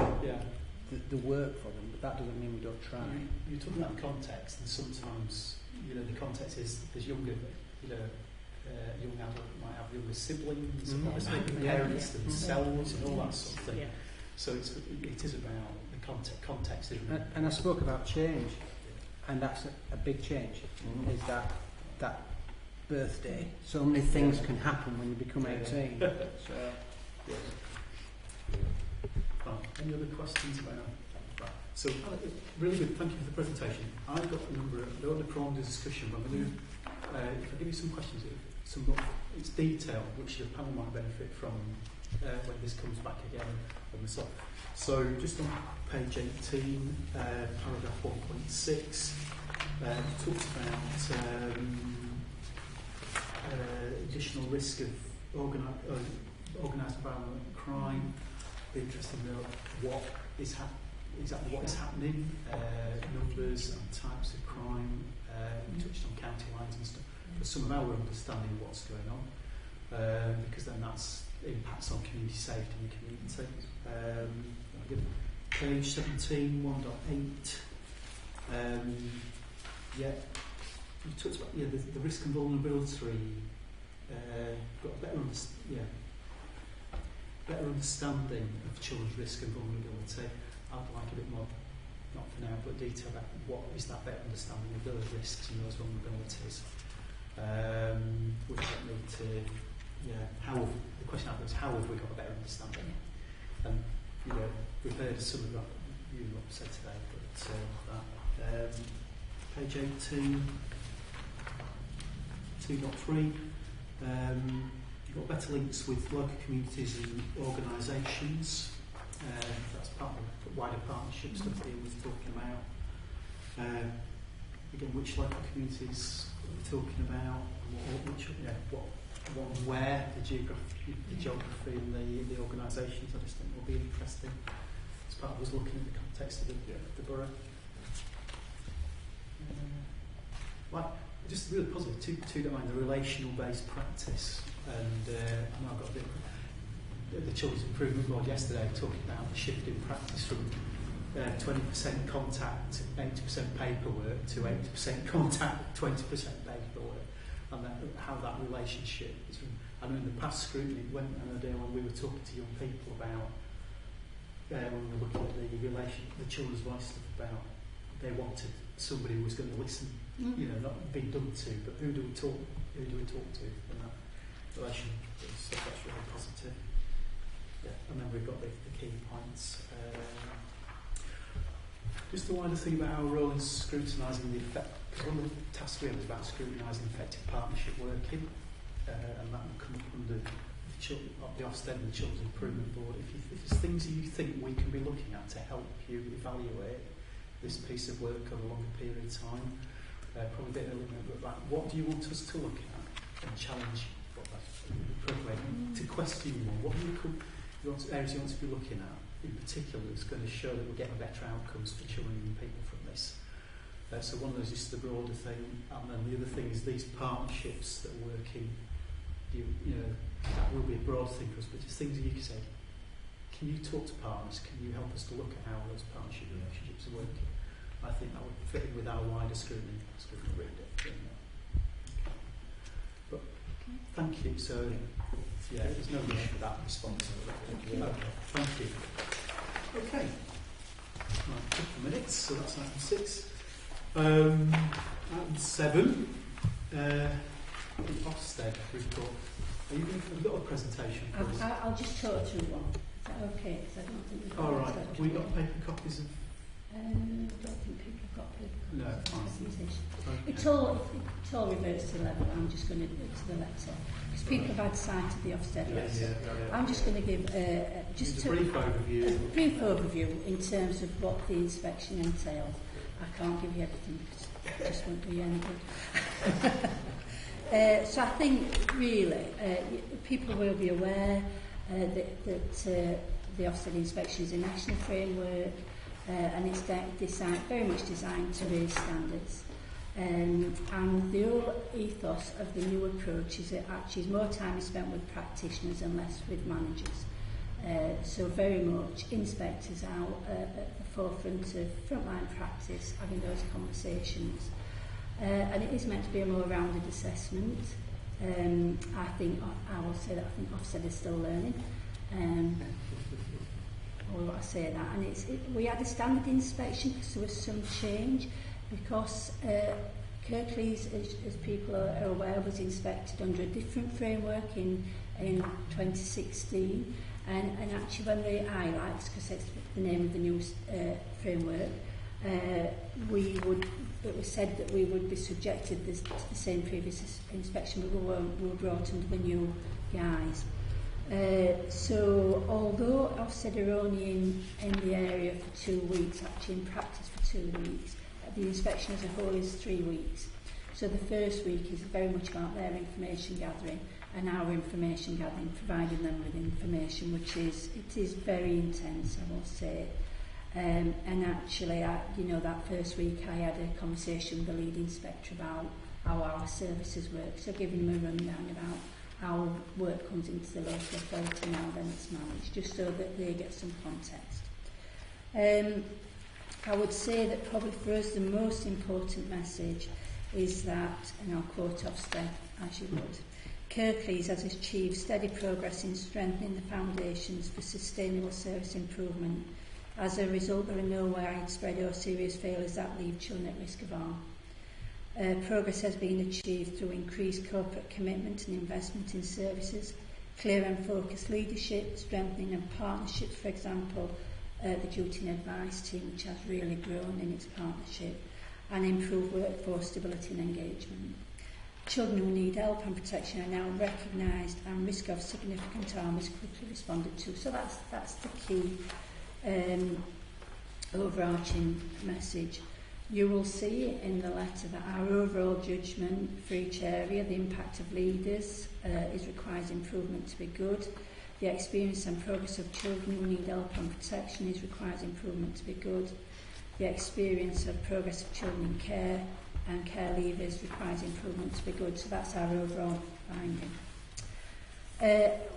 [SPEAKER 8] work for them, but that doesn't mean we don't try.
[SPEAKER 1] You're talking about the context, and sometimes the context is there's younger, young adult might have younger siblings, parents themselves, and all that sort of thing. So it is about the context.
[SPEAKER 8] And I spoke about change, and that's a big change. Is that birthday? So many things can happen when you become 18. So.
[SPEAKER 1] Any other questions about that? So, really good, thank you for the presentation. I've got a number of, I don't want to prolong the discussion, but I'm going to, if I give you some questions, it's detail, which your panel might benefit from when this comes back again on myself. So, just on page 18, paragraph 1.6, talks about additional risk of organised violent crime. Be interesting to know exactly what is happening, numbers and types of crime. We touched on county lines and stuff. For some of our understanding of what's going on, because then that's impacts on community safety in the community. Page 17, 1.8, Yeah, you talked about the risk and vulnerability. Got a better understanding of children's risk and vulnerability. I'd like a bit more, not for now, but detail about what is that better understanding of those risks and those vulnerabilities. We don't need to, the question I have is how have we got a better understanding? And we've heard some of what you said today, but page 18, 2.3. You've got better links with local communities and organisations. That's part of the wider partnership stuff that Ian was talking about. Again, which local communities are we talking about? What and where, the geography and the organisations, I just think will be interesting. As part of us looking at the context of the borough. Just really positive, two domains, the relational-based practice, and I know I got a bit of the Children's Improvement Board yesterday talking about the shift in practice from 20% contact, 80% paperwork to 80% contact, 20% paperwork, and how that relationship is. I know in the past Scrutiny, when we were talking to young people about, when we were looking at the children's voice stuff, about they wanted somebody who was going to listen, not be done to, but who do we talk to in that relation? So that's really positive. Yeah, and then we've got the key points. Just the wider thing about our role in scrutinising the effect, because one of the tasks we have is about scrutinising effective partnership working, and that will come up under the Ofsted and the Children's Improvement Board. If there's things you think we can be looking at to help you evaluate this piece of work over a longer period of time, probably a bit earlier, but what do you want us to look at and challenge to question you on? What areas you want to be looking at in particular that's going to show that we're getting better outcomes for children and people from this? So one of those is the broader thing, and then the other thing is these partnerships that are working. That will be a broad thing for us, but just things that you can say. Can you talk to partners? Can you help us to look at how those partnership relationships are working? I think that would fit in with our wider scrutiny. But thank you. So, there's no need for that response. Thank you. Okay. Right, a couple of minutes. So that's item 6. Item 7. Ofsted report. Have got a presentation for us?
[SPEAKER 7] I'll just talk through one. Is that okay? Because I don't think we've got
[SPEAKER 1] Have we got paper copies of?
[SPEAKER 7] I don't think people have got paper copies
[SPEAKER 1] No,
[SPEAKER 7] of the
[SPEAKER 1] fine.
[SPEAKER 7] presentation.
[SPEAKER 1] Okay.
[SPEAKER 7] It all reverts to the level. I'm just going to the letter. Because people have had sight of the Ofsted letter. I'm just going to give just
[SPEAKER 1] a brief overview.
[SPEAKER 7] A brief overview in terms of what the inspection entails. I can't give you everything because it just won't be any good. So I think really people will be aware that the Ofsted inspection is a national framework and it's very much designed to raise standards. And the whole ethos of the new approach is that actually more time is spent with practitioners and less with managers. So very much inspectors out at the forefront of frontline practice, having those conversations. And it is meant to be a more rounded assessment. I will say that I think Ofsted is still learning. Or I say that, and we had a standard inspection because there was some change because Kirklees, as people are aware, was inspected under a different framework in 2016, and actually when the highlights, because it's the name of the new framework, it was said that we would be subjected to the same previous inspection, but we were brought under the new guise. So although Ofsted are only in the area for 2 weeks, actually in practice for 2 weeks, the inspection as a whole is 3 weeks. So the first week is very much about their information gathering and our information gathering, providing them with information, it is very intense, I will say. And actually, that first week I had a conversation with the lead inspector about how our services work, so giving them a rundown about how work comes into the local authority now then it's managed, just so that they get some context. I would say that probably for us the most important message is that, and I'll quote Ofsted as you would, Kirklees has achieved steady progress in strengthening the foundations for sustainable service improvement. As a result, there are no widespread or serious failures that leave children at risk of harm. Progress has been achieved through increased corporate commitment and investment in services, clear and focused leadership, strengthening of partnerships, for example, the duty and advice team, which has really grown in its partnership, and improved workforce stability and engagement. Children who need help and protection are now recognised, and risk of significant harm is quickly responded to. So that's the key overarching message. You will see in the letter that our overall judgment for each area, the impact of leaders, requires improvement to be good. The experience and progress of children who need help and protection requires improvement to be good. The experience of progress of children in care and care leavers requires improvement to be good. So that's our overall finding.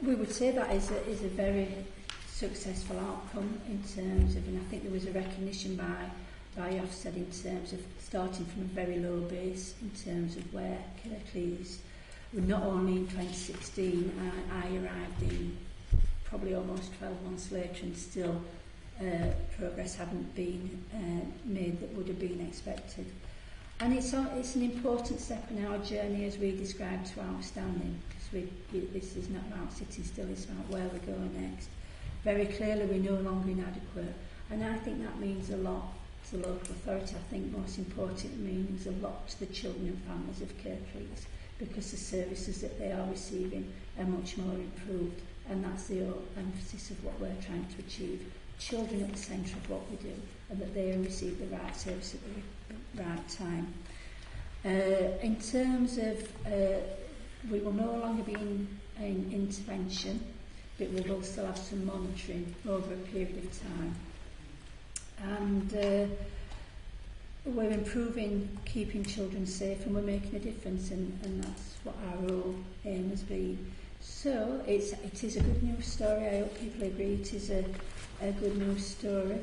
[SPEAKER 7] We would say that is a very successful outcome in terms of, and I think there was a recognition by Ofsted in terms of starting from a very low base in terms of where Kirklees were not only in 2016, I arrived in probably almost 12 months later, and still progress hadn't been made that would have been expected. And it's an important step in our journey as we describe to outstanding, because this is not about sitting still, it's about where we're going next. Very clearly we're no longer inadequate, and I think that means a lot to the local authority. I think most importantly it means a lot to the children and families of Kirklees, because the services that they are receiving are much more improved, and that's the emphasis of what we're trying to achieve. Children at the centre of what we do, and that they receive the right service at the right time. In terms of, we will no longer be in intervention, but we will still have some monitoring over a period of time. And we're improving keeping children safe, and we're making a difference, and that's what our role aim has been. So it is a good news story. I hope people agree it is a good news story.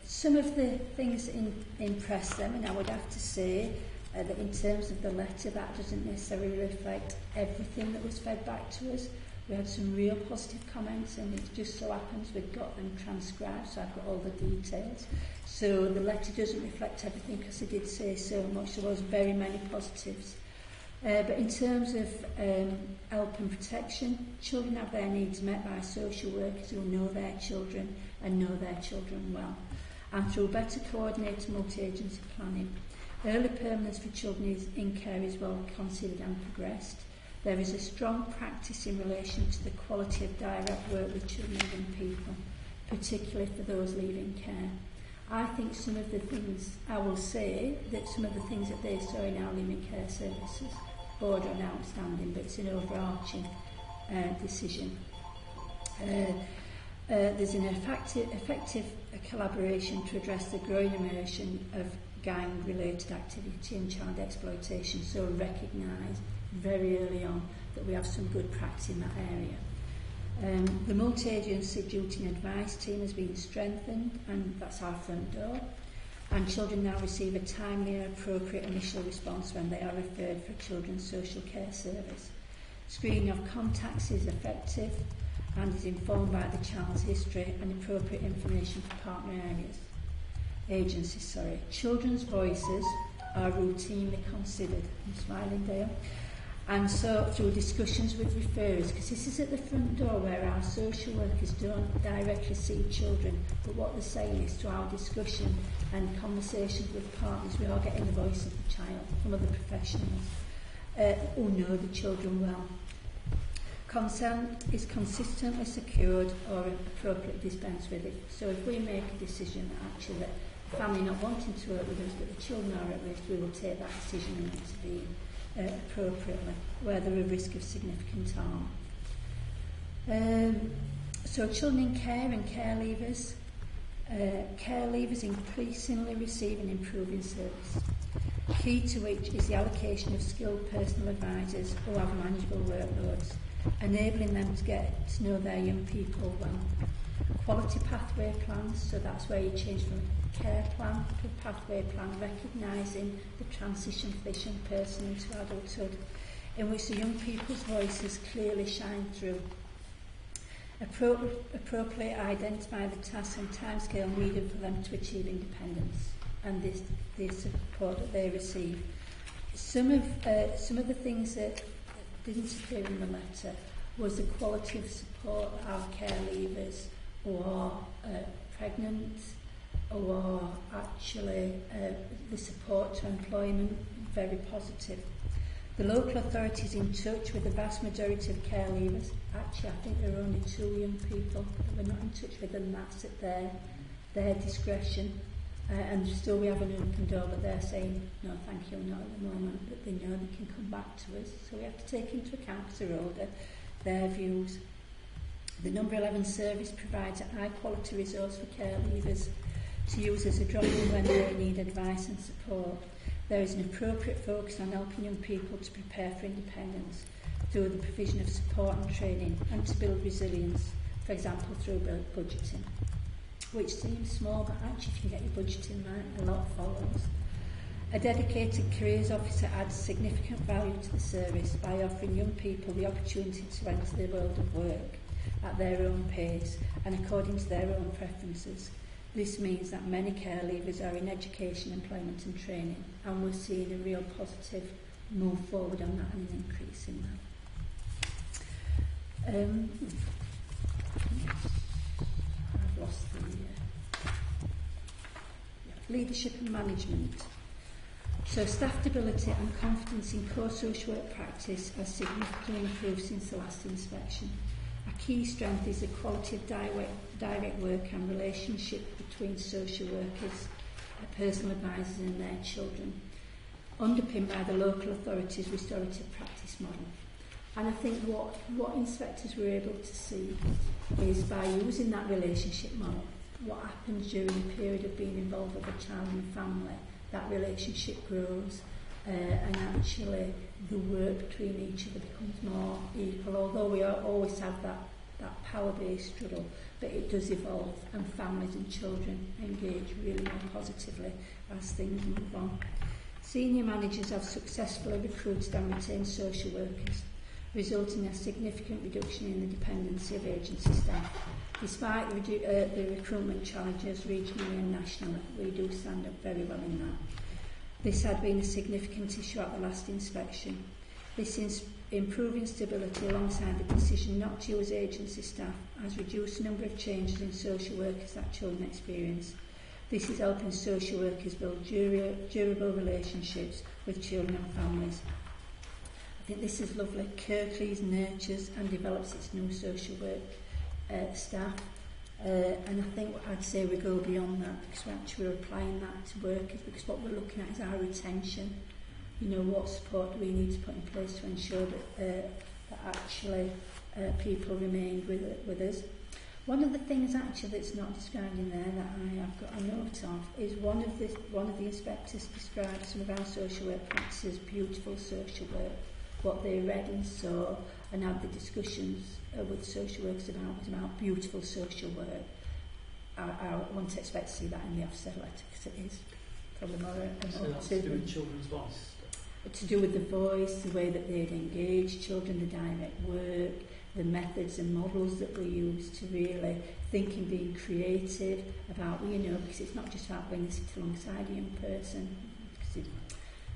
[SPEAKER 7] Some of the things that impress them, and I would have to say that in terms of the letter, that doesn't necessarily reflect everything that was fed back to us. We had some real positive comments, and it just so happens we've got them transcribed, so I've got all the details. So the letter doesn't reflect everything, because I did say so much. There was very many positives. But in terms of help and protection, children have their needs met by social workers who know their children and know their children well. And through better coordinated multi-agency planning, early permanence for children in care is well considered and progressed. There is a strong practice in relation to the quality of direct work with children and young people, particularly for those leaving care. I think some of the things, I will say that some of the things that they saw in our living care services border on outstanding, but it's an overarching decision. There's an effective collaboration to address the growing immersion of gang-related activity and child exploitation, so recognise very early on that we have some good practice in that area. The multi-agency duty and advice team has been strengthened, and that's our front door, and children now receive a timely and appropriate initial response when they are referred for children's social care service. Screening of contacts is effective and is informed by the child's history and appropriate information for partner agencies. Children's voices are routinely considered. I'm smiling, Dale. And so through discussions with referrers, because this is at the front door where our social workers don't directly see children, but what they're saying is through our discussion and conversations with partners, we are getting the voice of the child from other professionals who know the children well. Consent is consistently secured or appropriately dispensed with it. So if we make a decision actually that the family not wanting to work with us but the children are at risk, we will take that decision and intervene appropriately where there are risk of significant harm. So children in care and care leavers increasingly receive an improving service, key to which is the allocation of skilled personal advisors who have manageable workloads, enabling them to get to know their young people well. Quality pathway plans, so that's where you change from a care plan to a pathway plan, recognising the transition for this young person into adulthood, in which the young people's voices clearly shine through. Appropriately identify the tasks and timescale needed for them to achieve independence and the support that they receive. Some of the things that didn't appear in the letter was the quality of support our care leavers who are pregnant or are actually the support to employment, very positive. The local authorities in touch with the vast majority of care leavers. Actually, I think there are only 2 young people that we're not in touch with, and that's at their discretion. And still we have an open door, but they're saying, no, thank you, not at the moment, but they know they can come back to us. So we have to take into account, because they're older, their views. The number 11 service provides a high-quality resource for care leavers to use as a drop-in when they need advice and support. There is an appropriate focus on helping young people to prepare for independence through the provision of support and training, and to build resilience, for example, through budgeting, which seems small, but actually if you can get your budgeting right, a lot follows. A dedicated careers officer adds significant value to the service by offering young people the opportunity to enter the world of work at their own pace and according to their own preferences. This means that many care leavers are in education, employment and training, and we're seeing a real positive move forward on that and an increase in that. I've lost the leadership and management. So staff stability and confidence in core social work practice has significantly improved since the last inspection. A key strength is the quality of direct work and relationship between social workers, personal advisors and their children, underpinned by the local authorities' restorative practice model. And I think what inspectors were able to see is by using that relationship model, what happens during a period of being involved with a child and family, that relationship grows and actually the work between each other becomes more equal, although we always have that power-based struggle, but it does evolve and families and children engage really more positively as things move on. Senior managers have successfully recruited and retained social workers, resulting in a significant reduction in the dependency of agency staff. Despite the recruitment challenges regionally and nationally, we do stand up very well in that. This had been a significant issue at the last inspection. This improving stability alongside the decision not to use agency staff has reduced the number of changes in social workers that children experience. This is helping social workers build durable relationships with children and families. I think this is lovely. Kirklees nurtures and develops its new social work staff. And I think I'd say we go beyond that, because we're actually applying that to workers, because what we're looking at is our retention. You know, what support do we need to put in place to ensure that actually people remain with us. One of the things actually that's not described in there that I have got a note of is one of the inspectors described some of our social work practices, beautiful social work, what they read and saw and had the discussions with social workers about beautiful social work. I wouldn't expect to see that in the officer letter, because it is probably more
[SPEAKER 1] so that's to do with children's voice?
[SPEAKER 7] To do with the voice, the way that they'd engage children, the direct work, the methods and models that we use to really think and being creative about, because it's not just about bringing sit alongside a young person. Because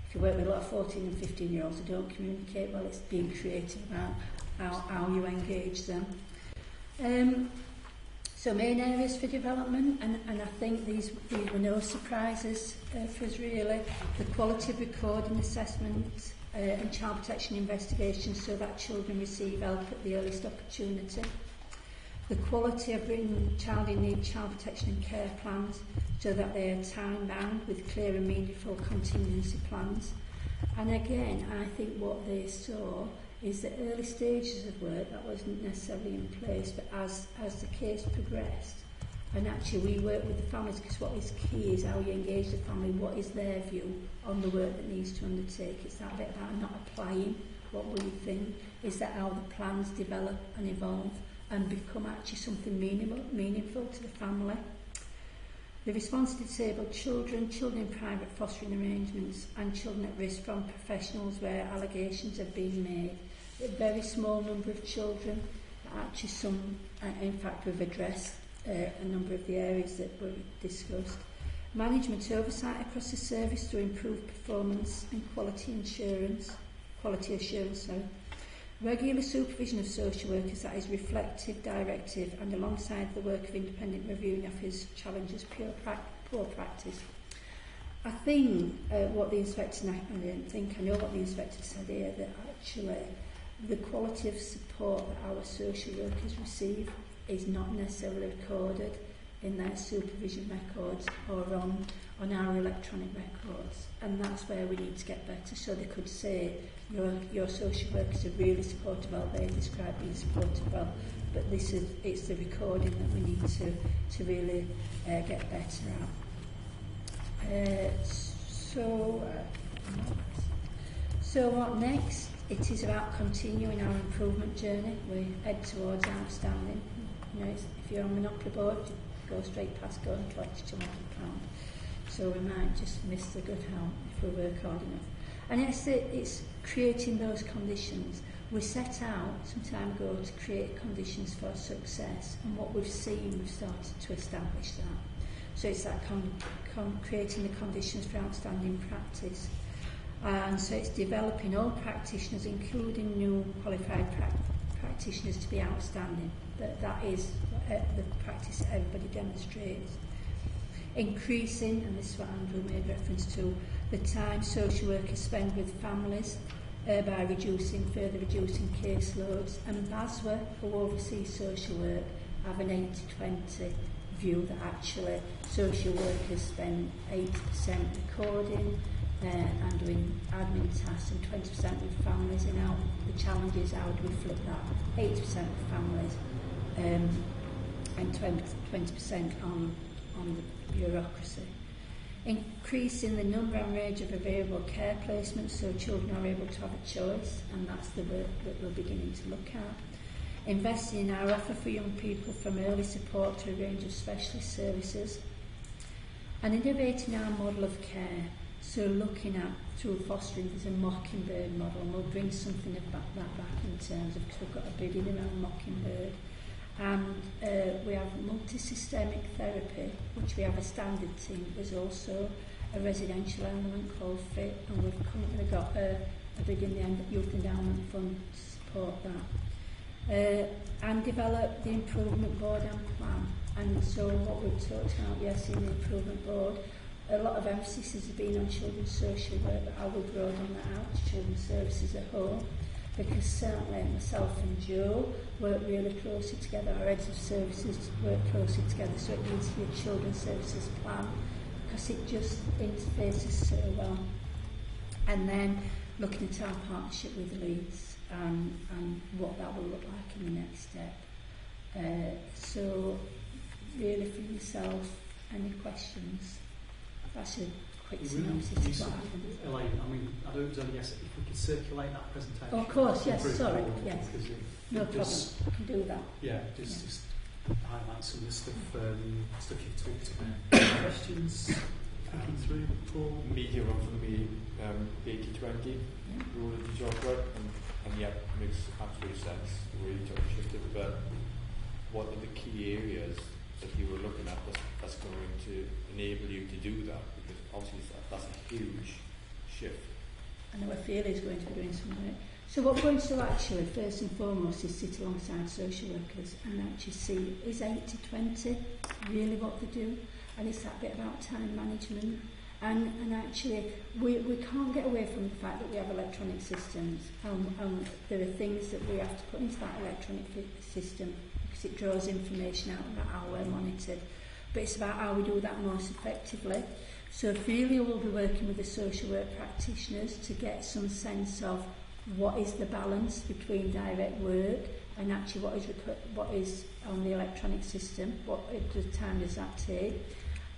[SPEAKER 7] if you work with a lot of 14 and 15-year-olds who don't communicate well, it's being creative about how you engage them. So main areas for development, and I think these were no surprises for us really. The quality of recording, assessment and child protection investigations so that children receive help at the earliest opportunity. The quality of written child in need child protection and care plans so that they are time bound with clear and meaningful contingency plans. And again, I think what they saw is that early stages of work that wasn't necessarily in place, but as the case progressed, and actually we work with the families, because what is key is how you engage the family, what is their view on the work that needs to undertake. It's that bit about not applying what we think, is that how the plans develop and evolve and become actually something meaningful to the family. The response to disabled children, children in private fostering arrangements and children at risk from professionals where allegations have been made. A very small number of children, actually some, in fact we've addressed a number of the areas that were discussed. Management oversight across the service to improve performance and quality assurance. Regular supervision of social workers that is reflective, directive and alongside the work of independent reviewing offers challenges poor practice. I think what the inspector, I know what the inspector said here, that actually the quality of support that our social workers receive is not necessarily recorded in their supervision records or on our electronic records, and that's where we need to get better. So they could say your social workers are really supportive well, they describe being supportive well, but it's the recording that we need to really get better at. So what next? It is about continuing our improvement journey. We head towards outstanding. You know, if you're on Monopoly board, you go straight past go and collect £200. So we might just miss the good help if we work hard enough. And it's creating those conditions. We set out some time ago to create conditions for success, and what we've seen, we've started to establish that. So it's that creating the conditions for outstanding practice. And so it's developing all practitioners, including new qualified practitioners, to be outstanding. That is the practice that everybody demonstrates. Increasing, and this is what Andrew made reference to, the time social workers spend with families by further reducing caseloads. And BASWA, who oversees social work, have an 80-20 view that actually social workers spend 80% recording and doing admin tasks and 20% with families. And now the challenge is, how do we flip that? 80% with families and 20% on the bureaucracy. Increasing the number and range of available care placements so children are able to have a choice, and that's the work that we're beginning to look at. Investing in our offer for young people from early support to a range of specialist services. And innovating our model of care, so looking at, through fostering, there's a Mockingbird model, and we'll bring something about that back in terms of, because we've got a bidding around Mockingbird. And we have multi-systemic therapy, which we have a standard team. There's also a residential element called FIT, and we've currently got a bid in the Youth Endowment Fund to support that. And develop the improvement board and plan. And so what we've talked about, yes, in the improvement board, a lot of emphasis has been on children's social work, but I would broaden that out to children's services as a whole. Because certainly myself and Joe work really closely together, our heads of services work closely together, so it needs to be a children's services plan, because it just interfaces so well. And then looking at our partnership with Leeds and what that will look like in the next step. So really for yourself, any questions? That's a quick synopsis of what happened.
[SPEAKER 1] Elaine, I mean, I don't know, yes, if we could circulate that presentation.
[SPEAKER 7] Oh, of course, yes, sorry, yes. No problem,
[SPEAKER 1] does,
[SPEAKER 7] I can do that.
[SPEAKER 1] Yeah, just highlight some of the stuff you've talked about. Questions coming through, Paul?
[SPEAKER 4] Media one for me, 80-20 rule of the job right, and yeah, makes absolute sense the way you talk shifted, but what are the key areas that you were looking at that's going to enable you to do that? Because obviously that's a huge shift.
[SPEAKER 7] I know Ophelia is going to be doing some work. So what we're going to actually, first and foremost, is sit alongside social workers and actually see, is 80-20 really what they do? And it's that bit about time management. And actually, we can't get away from the fact that we have electronic systems. There are things that we have to put into that electronic system because it draws information out about how we're monitored. But it's about how we do that most effectively. So Ophelia will be working with the social work practitioners to get some sense of what is the balance between direct work and actually what is on the electronic system, what time does that take.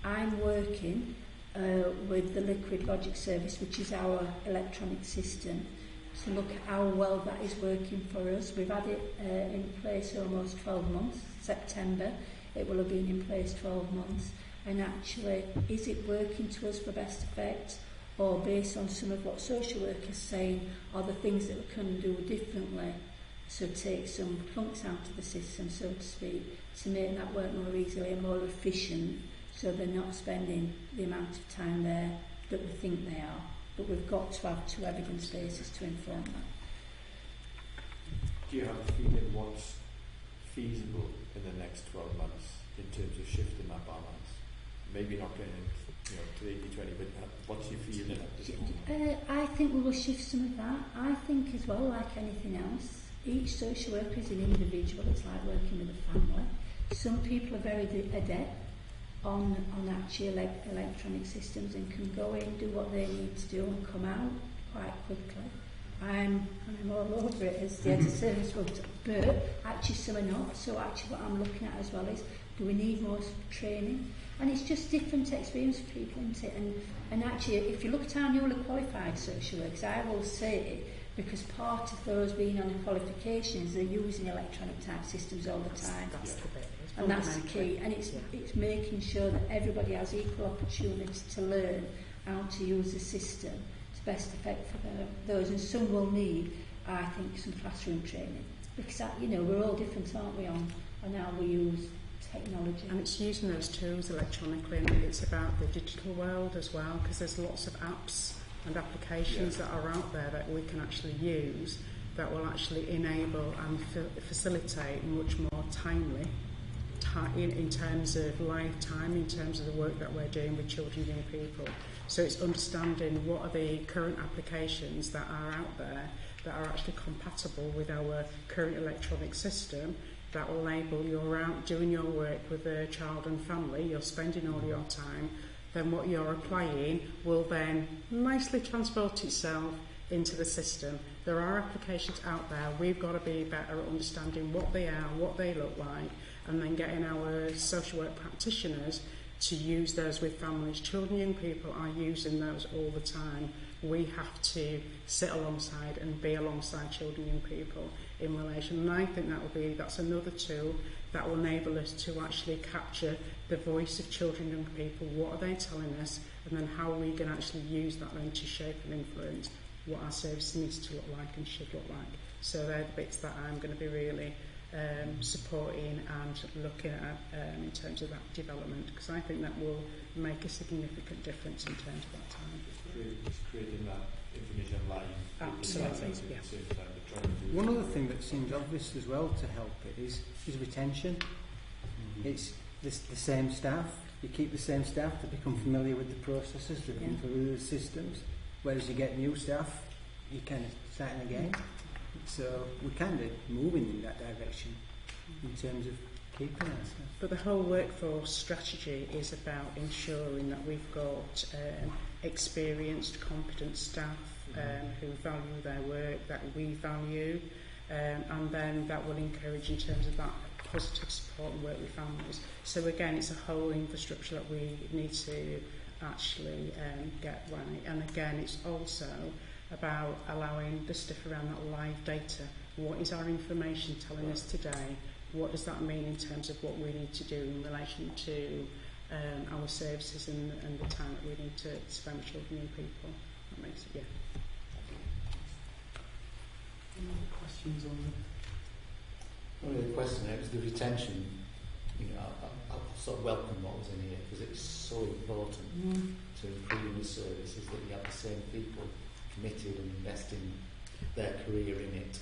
[SPEAKER 7] I'm working with the Liquid Logic service, which is our electronic system, to look at how well that is working for us. We've had it in place almost 12 months. September, it will have been in place 12 months. And actually, is it working to us for best effect? Or based on some of what social workers saying, are the things that we can do differently? So take some plunks out of the system, so to speak, to make that work more easily and more efficient, so they're not spending the amount of time there that we think they are. But we've got to have 2 evidence bases to inform that.
[SPEAKER 4] Do you have a feeling what's feasible in the next 12 months in terms of shifting that balance? Maybe not getting to 80-20, but what's your feeling at this moment?
[SPEAKER 7] I think we will shift some of that. I think as well, like anything else, each social worker is an individual. It's like working with a family. Some people are very adept on actually electronic systems and can go in, do what they need to do and come out quite quickly. I'm all over it as the head of service, but actually some are not. So actually what I'm looking at as well is, do we need more training? And it's just different experience for people, isn't it? And actually, if you look at our newly qualified social workers, I will say, because part of those being on the qualifications, they're using electronic type systems all the time.
[SPEAKER 9] That's the bit.
[SPEAKER 7] And that's the key. And it's making sure that everybody has equal opportunity to learn how to use the system to best effect for those. And some will need, I think, some classroom training. Because, we're all different, aren't we, on how we use technology.
[SPEAKER 9] And it's using those tools electronically, and it's about the digital world as well, because there's lots of apps and applications that are out there that we can actually use that will actually enable and facilitate much more timely in terms of lifetime, in terms of the work that we're doing with children and young people. So it's understanding what are the current applications that are out there that are actually compatible with our current electronic system, that will enable you're out doing your work with a child and family, you're spending all your time, then what you're applying will then nicely transport itself into the system. There are applications out there, we've got to be better at understanding what they are, what they look like, and then getting our social work practitioners to use those with families. Children and young people are using those all the time. We have to sit alongside and be alongside children and young people in relation. And I think that's another tool that will enable us to actually capture the voice of children and young people. What are they telling us? And then how we can actually use that then to shape and influence what our service needs to look like and should look like. So they're the bits that I'm going to be really supporting and looking at in terms of that development, because I think that will make a significant difference in terms of that time.
[SPEAKER 4] It's creating that information live.
[SPEAKER 9] Absolutely, yeah.
[SPEAKER 8] One other thing that seems obvious as well to help it is retention. It's the same staff. You keep the same staff that become familiar with the processes, that become familiar with the systems, whereas you get new staff, you kind of starting again. So we're kind of moving in that direction in terms of keeping us.
[SPEAKER 9] But the whole workforce strategy is about ensuring that we've got experienced, competent staff who value their work, that we value, and then that will encourage in terms of that positive support and work with families. So again, it's a whole infrastructure that we need to actually get right. And again, it's also about allowing the stuff around that live data. What is our information telling us today? What does that mean in terms of what we need to do in relation to our services and the time that we need to spend with children and people? That makes it,
[SPEAKER 1] Any other questions on that?
[SPEAKER 3] One of the questions is the retention. I sort of welcome what was in here, because it's so important to improving the services that you have the same people committed and investing their career in it.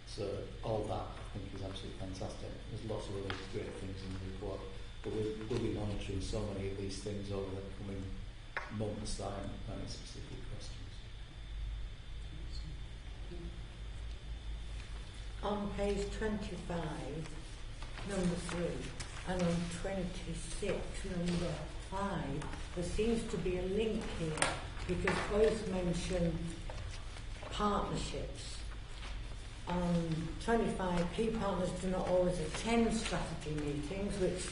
[SPEAKER 3] So all that I think is absolutely fantastic. There's lots of other great things in the report, but we'll be monitoring so many of these things over the coming months that I haven't any specific questions.
[SPEAKER 2] On page 25, number 3, and on 26, number 5, there seems to be a link here, because both mention partnerships. On 25, key partners do not always attend strategy meetings, which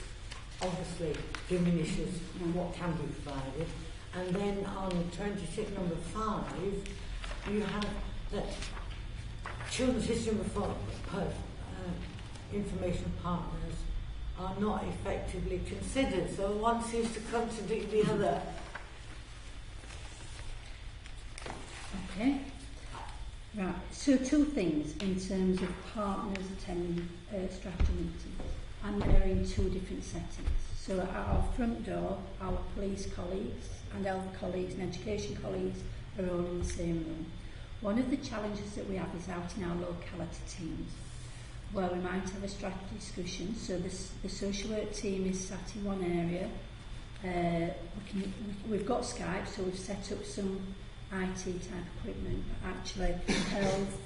[SPEAKER 2] obviously diminishes what can be provided. And then on 26, number 5, you have that children's history and reform, information partners are not effectively considered, so one seems to contradict the other.
[SPEAKER 7] Okay. Right, so two things in terms of partners attending strategy meetings, and they're in two different settings. So at our front door, our police colleagues and our colleagues and education colleagues are all in the same room. One of the challenges that we have is out in our locality teams, where we might have a strategy discussion. So the social work team is sat in one area. We've got Skype, so we've set up some IT type equipment, but actually health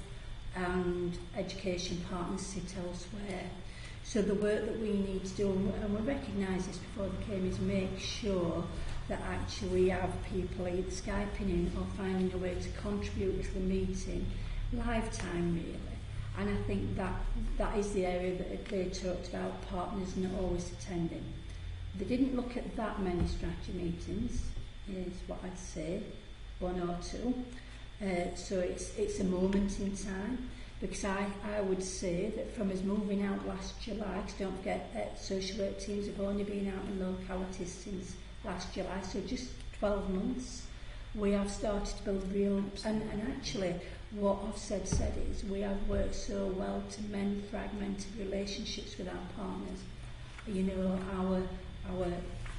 [SPEAKER 7] and education partners sit elsewhere. So the work that we need to do, and we recognise this before they came, is make sure that actually we have people either Skyping in or finding a way to contribute to the meeting live time really. And I think that is the area that they talked about, partners not always attending. They didn't look at that many strategy meetings, is what I'd say, one or two. So it's a moment in time, because I would say that from us moving out last July, because don't forget social work teams have only been out in localities since last July, so just 12 months, we have started to build real, and actually what Ofsted said is we have worked so well to mend fragmented relationships with our partners. You know, our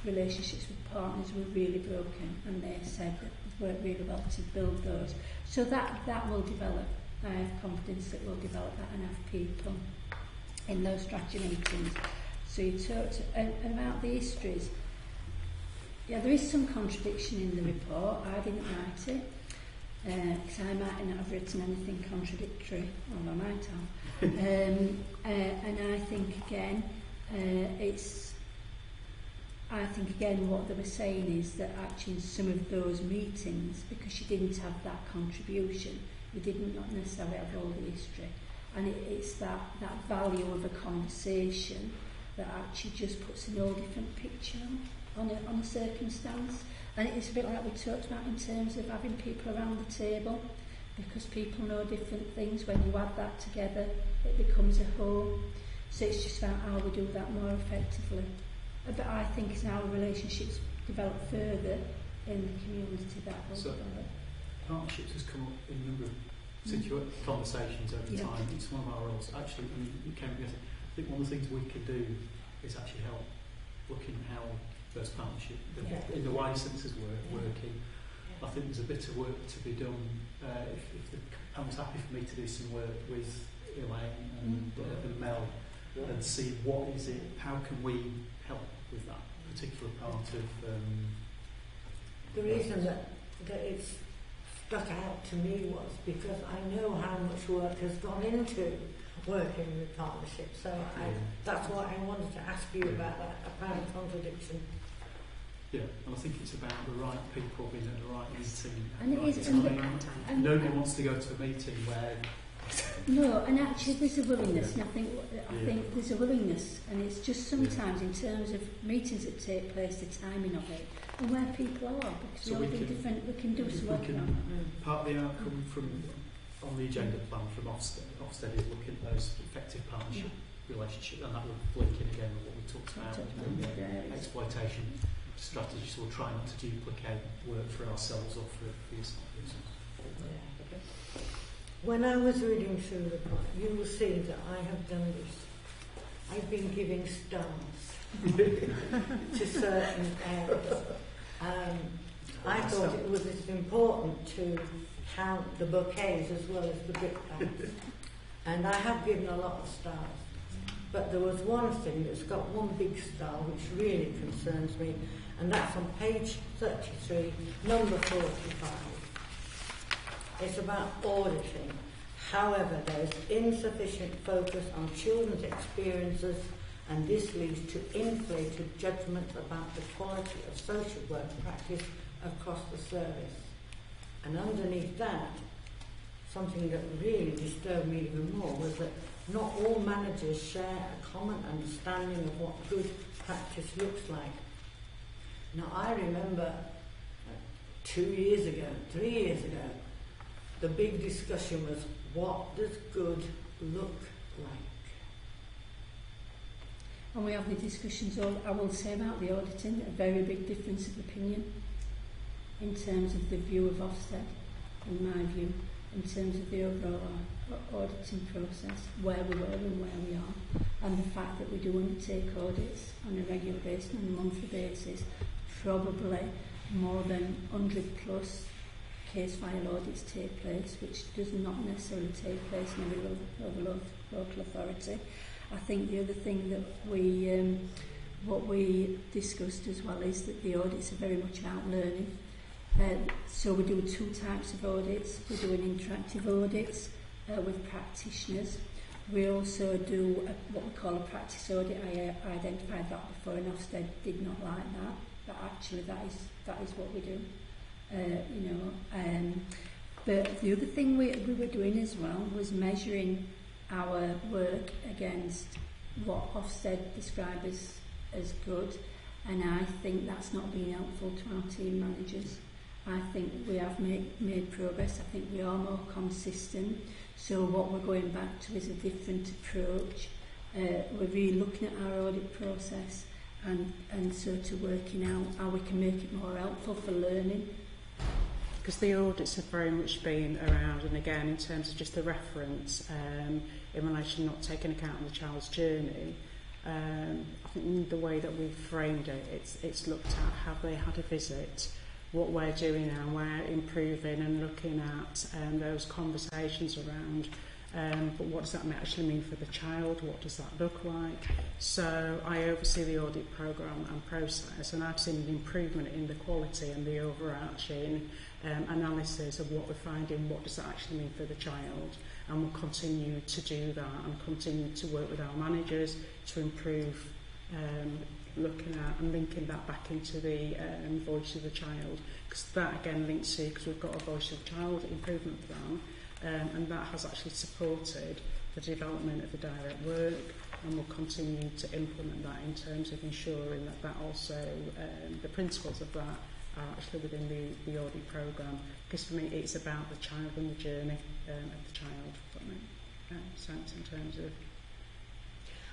[SPEAKER 7] relationships with partners were really broken, and they said that we've worked really well to build those. So that will develop. I have confidence that we'll develop that and have people in those strategy meetings. So you talked about the histories. Yeah, there is some contradiction in the report. I didn't write it, because I might not have written anything contradictory, or I might have. And I think again, what they were saying is that actually in some of those meetings, because you didn't have that contribution, you did not necessarily have all the history. And it's that value of a conversation that actually just puts a whole different picture on a circumstance. And it's a bit like we talked about in terms of having people around the table, because people know different things. When you add that together, it becomes a whole. So it's just about how we do that more effectively. But I think as our relationships develop further in the community, that will develop.
[SPEAKER 1] Partnerships has come up in a number of conversations over time. It's one of our roles. Actually, I think one of the things we can do is actually help looking at how those partnerships, in the wider sense, is working. I think there's a bit of work to be done. If the panel's happy for me to do some work with Elaine and Mel and see what is it, how can we help with that particular part of
[SPEAKER 2] the reason that it's stuck out to me was because I know how much work has gone into working with partnerships, so that's why I wanted to ask you about that apparent contradiction.
[SPEAKER 1] Yeah, and I think it's about the right people being at the right meeting.
[SPEAKER 7] And it is,
[SPEAKER 1] and nobody wants to go to a meeting where.
[SPEAKER 7] No, and actually there's a willingness, and I think there's a willingness, and it's just sometimes in terms of meetings that take place, the timing of it, and where people are, because
[SPEAKER 1] so
[SPEAKER 7] we can do some work on that.
[SPEAKER 1] Part of the outcome on the agenda plan from Ofsted is looking at those effective partnership relationships, and that will link in again with what we talked about in exploitation strategy. So we'll try not to duplicate work for ourselves or for yourself.
[SPEAKER 2] When I was reading through the book, you will see that I have done this. I've been giving stars to certain areas. I thought it was as important to count the bouquets as well as the brickbats. And I have given a lot of stars. But there was one thing that's got one big star which really concerns me, and that's on page 33, number 45. It's about auditing. However, there is insufficient focus on children's experiences, and this leads to inflated judgments about the quality of social work practice across the service. And underneath that, something that really disturbed me even more was that not all managers share a common understanding of what good practice looks like. Now, I remember 3 years ago, the big discussion was, what does good look like?
[SPEAKER 7] And we have the discussions, I will say, about the auditing, a very big difference of opinion in terms of the view of Ofsted, in my view, in terms of the overall auditing process, where we were and where we are, and the fact that we do undertake audits on a regular basis, on a monthly basis, probably more than 100 plus case file audits take place, which does not necessarily take place in every local authority. I think the other thing that what we discussed as well is that the audits are very much about learning. So we do two types of audits. We do an interactive audits with practitioners. We also do what we call a practice audit. I identified that before, and Ofsted did not like that, but actually that is what we do. But the other thing we were doing as well was measuring our work against what Ofsted describe as good, and I think that's not been helpful to our team managers. I think we have made progress. I think we are more consistent. So what we're going back to is a different approach. We're really looking at our audit process and sort of working out how we can make it more helpful for learning.
[SPEAKER 9] Because the audits have very much been around, and again, in terms of just the reference, in relation to not taking account of the child's journey, I think the way that we've framed it, it's looked at, have they had a visit, what we're doing now, we're improving and looking at those conversations around, but what does that actually mean for the child, what does that look like? So I oversee the audit programme and process, and I've seen an improvement in the quality and the overarching analysis of what we're finding, what does that actually mean for the child, and we'll continue to do that and continue to work with our managers to improve looking at and linking that back into the voice of the child, because that again links to, because we've got a voice of the child improvement plan, and that has actually supported the development of the direct work, and we'll continue to implement that in terms of ensuring that also the principles of that are actually within the audit programme, because for me it's about the child and the journey of the child. Does that make sense in terms of...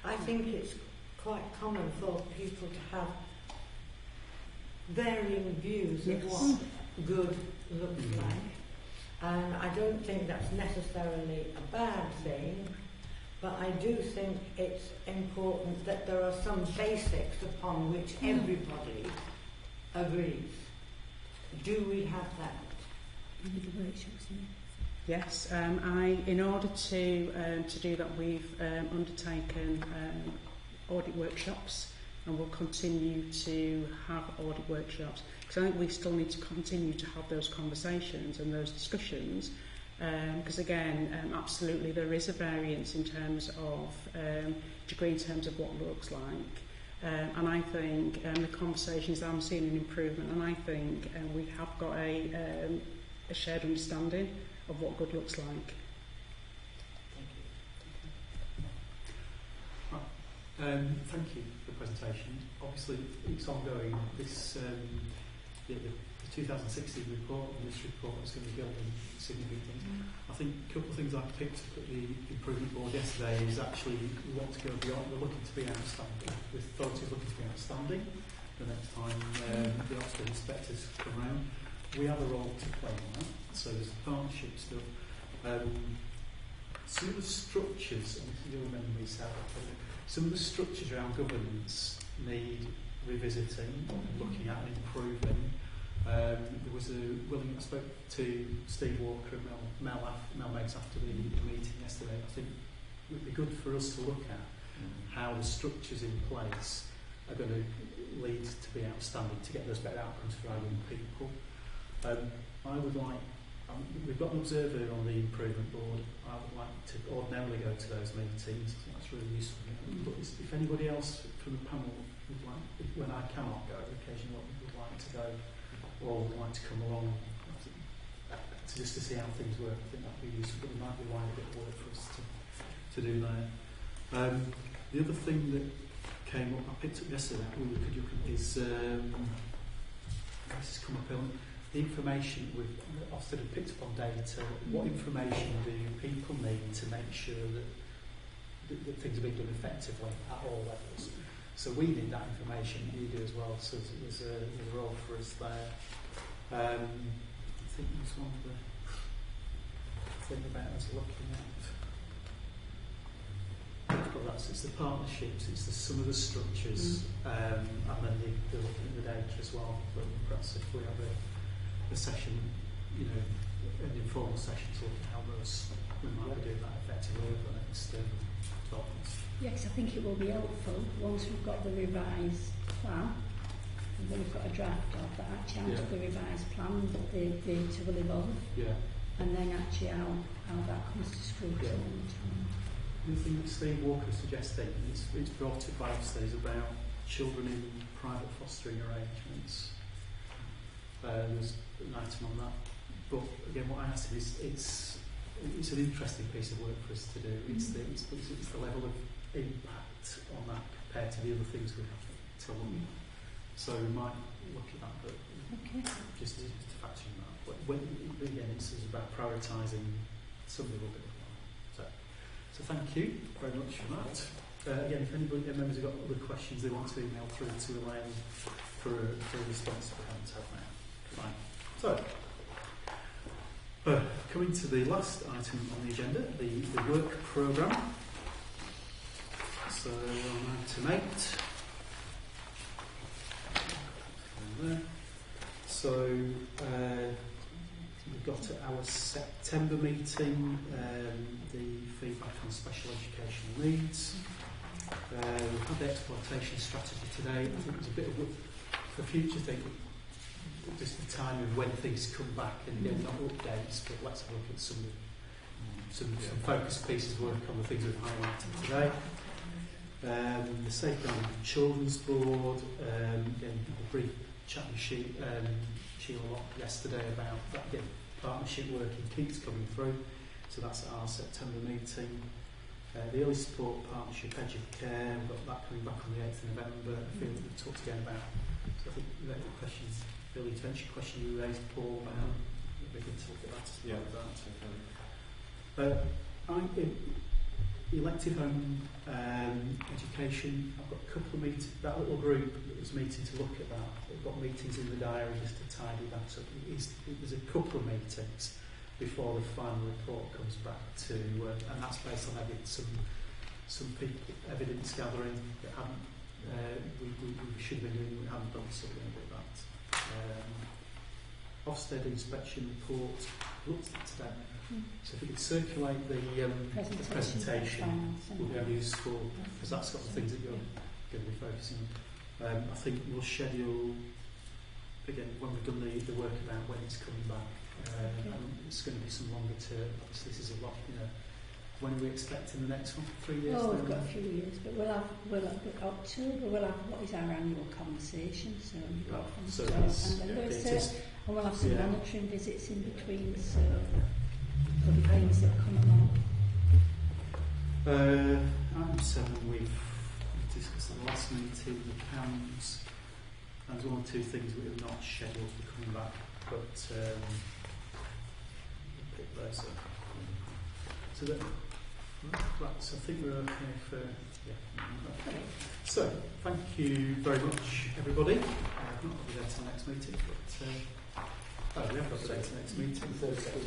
[SPEAKER 2] I think it's quite common for people to have varying views of what good looks like, and I don't think that's necessarily a bad thing, but I do think it's important that there are some basics upon which everybody agrees. Do we have that?
[SPEAKER 9] Yes, in order to do that, we've undertaken audit workshops, and we'll continue to have audit workshops, because I think we still need to continue to have those conversations and those discussions, because again, absolutely there is a variance in terms of degree, in terms of what looks like, and I think the conversations, I'm seeing an improvement, and I think we have got a shared understanding of what good looks like.
[SPEAKER 1] Thank you for the presentation. Obviously, it's ongoing. This the 2016 report and this report is going to be building significantly. I think a couple of things I picked up at the improvement board yesterday is actually we want to go beyond. We're looking to be outstanding. The authority is looking to be outstanding. The next time the Ofsted inspectors come around, we have a role to play on that. So there's partnership stuff. Some of the structures, and you'll remember me saying, some of the structures around governance need revisiting, looking at and improving. There was I spoke to Steve Walker and Mel Meggs after the meeting yesterday. I think it would be good for us to look at how the structures in place are going to lead to be outstanding, to get those better outcomes for our young people. I would like, we've got an observer on the improvement board. I would like to ordinarily go to those meetings. I think that's really useful. But if anybody else from the panel would like, when I cannot go, occasionally would like to go or would like to come along just to see how things work, I think that would be useful. But there might be a bit of work for us to do there. The other thing that came up, I picked up yesterday, is this has come up the information we've often picked up on data, what information do people need to make sure that things are being done effectively at all levels? So we need that information, you do as well, so there's a role for us there. I think there's one other thing about us looking at. Well, it's the partnerships, it's some of the structures, and then they're looking at the data as well. But perhaps if we have a session, an informal session to look at how we might be doing that effectively over the next 12 months.
[SPEAKER 7] Yeah, because I think it will be helpful once we've got the revised plan, and then we've got a draft of that actually out of the revised plan, that the data will evolve, and then actually how that comes to scrutiny.
[SPEAKER 1] The thing that Steve Walker suggested, and it's brought it by us, is about children in private fostering arrangements. There's an item on that. But again, what I asked him is, it's an interesting piece of work for us to do. It's the level of impact on that compared to the other things we have to look at. So we might look at that, but just to factor in that. But again, it's about prioritising some little bit. So thank you very much for that. Again, if anybody members have got other questions they want to email through to Elaine for a response, we haven't had now. Fine. So, coming to the last item on the agenda, the work programme. So on item 8. So we've got at our September meeting the feedback on special educational needs. We've had the exploitation strategy today. I think it was a bit of for future thing, just the time of when things come back, and again, not updates, but let's have a look at some focus pieces of work on the things we've highlighted today. The Safeguarding Children's Board, again, a brief chat with Sheila Locke yesterday about that, again, partnership working keeps coming through, so that's at our September meeting. The Early Support Partnership Educare, we've got that coming back on the 8th of November. I feel that we've talked again about, so I think the questions, Billy, to answer your question you raised, Paul, about we can talk about that as well. Elective home education, I've got a couple of meetings, that little group that was meeting to look at that, we've got meetings in the diary just to tidy that up. There's a couple of meetings before the final report comes back to, and that's based on some people, evidence gathering that we should have been doing, we haven't done, so we're going to do that. Ofsted inspection report, looked at today. So if we could circulate the presentation would be useful, because that's got the things that you're going to be focusing on. I think we'll schedule, again, when we've done the work about when it's coming back, and it's going to be some longer term. Obviously, this is a lot, when are we expecting the next one? 3 years?
[SPEAKER 7] Oh, we've got a few years, but we'll have October, we'll have what is our annual conversation, so we've got and we'll have some monitoring visits in between, so there'll be things that come along.
[SPEAKER 1] Item 7, we've discussed at the last meeting, the CAMS. There's one or two things we have not scheduled for coming back, but we'll pick those up. So that, right, so I think we're okay for, okay. So, thank you very much, everybody. Not got the date to the next meeting, but we have got the date to the next meeting.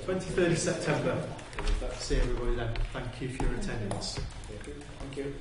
[SPEAKER 1] 23rd of September. See everybody then. Thank you for your attendance.
[SPEAKER 4] Thank you.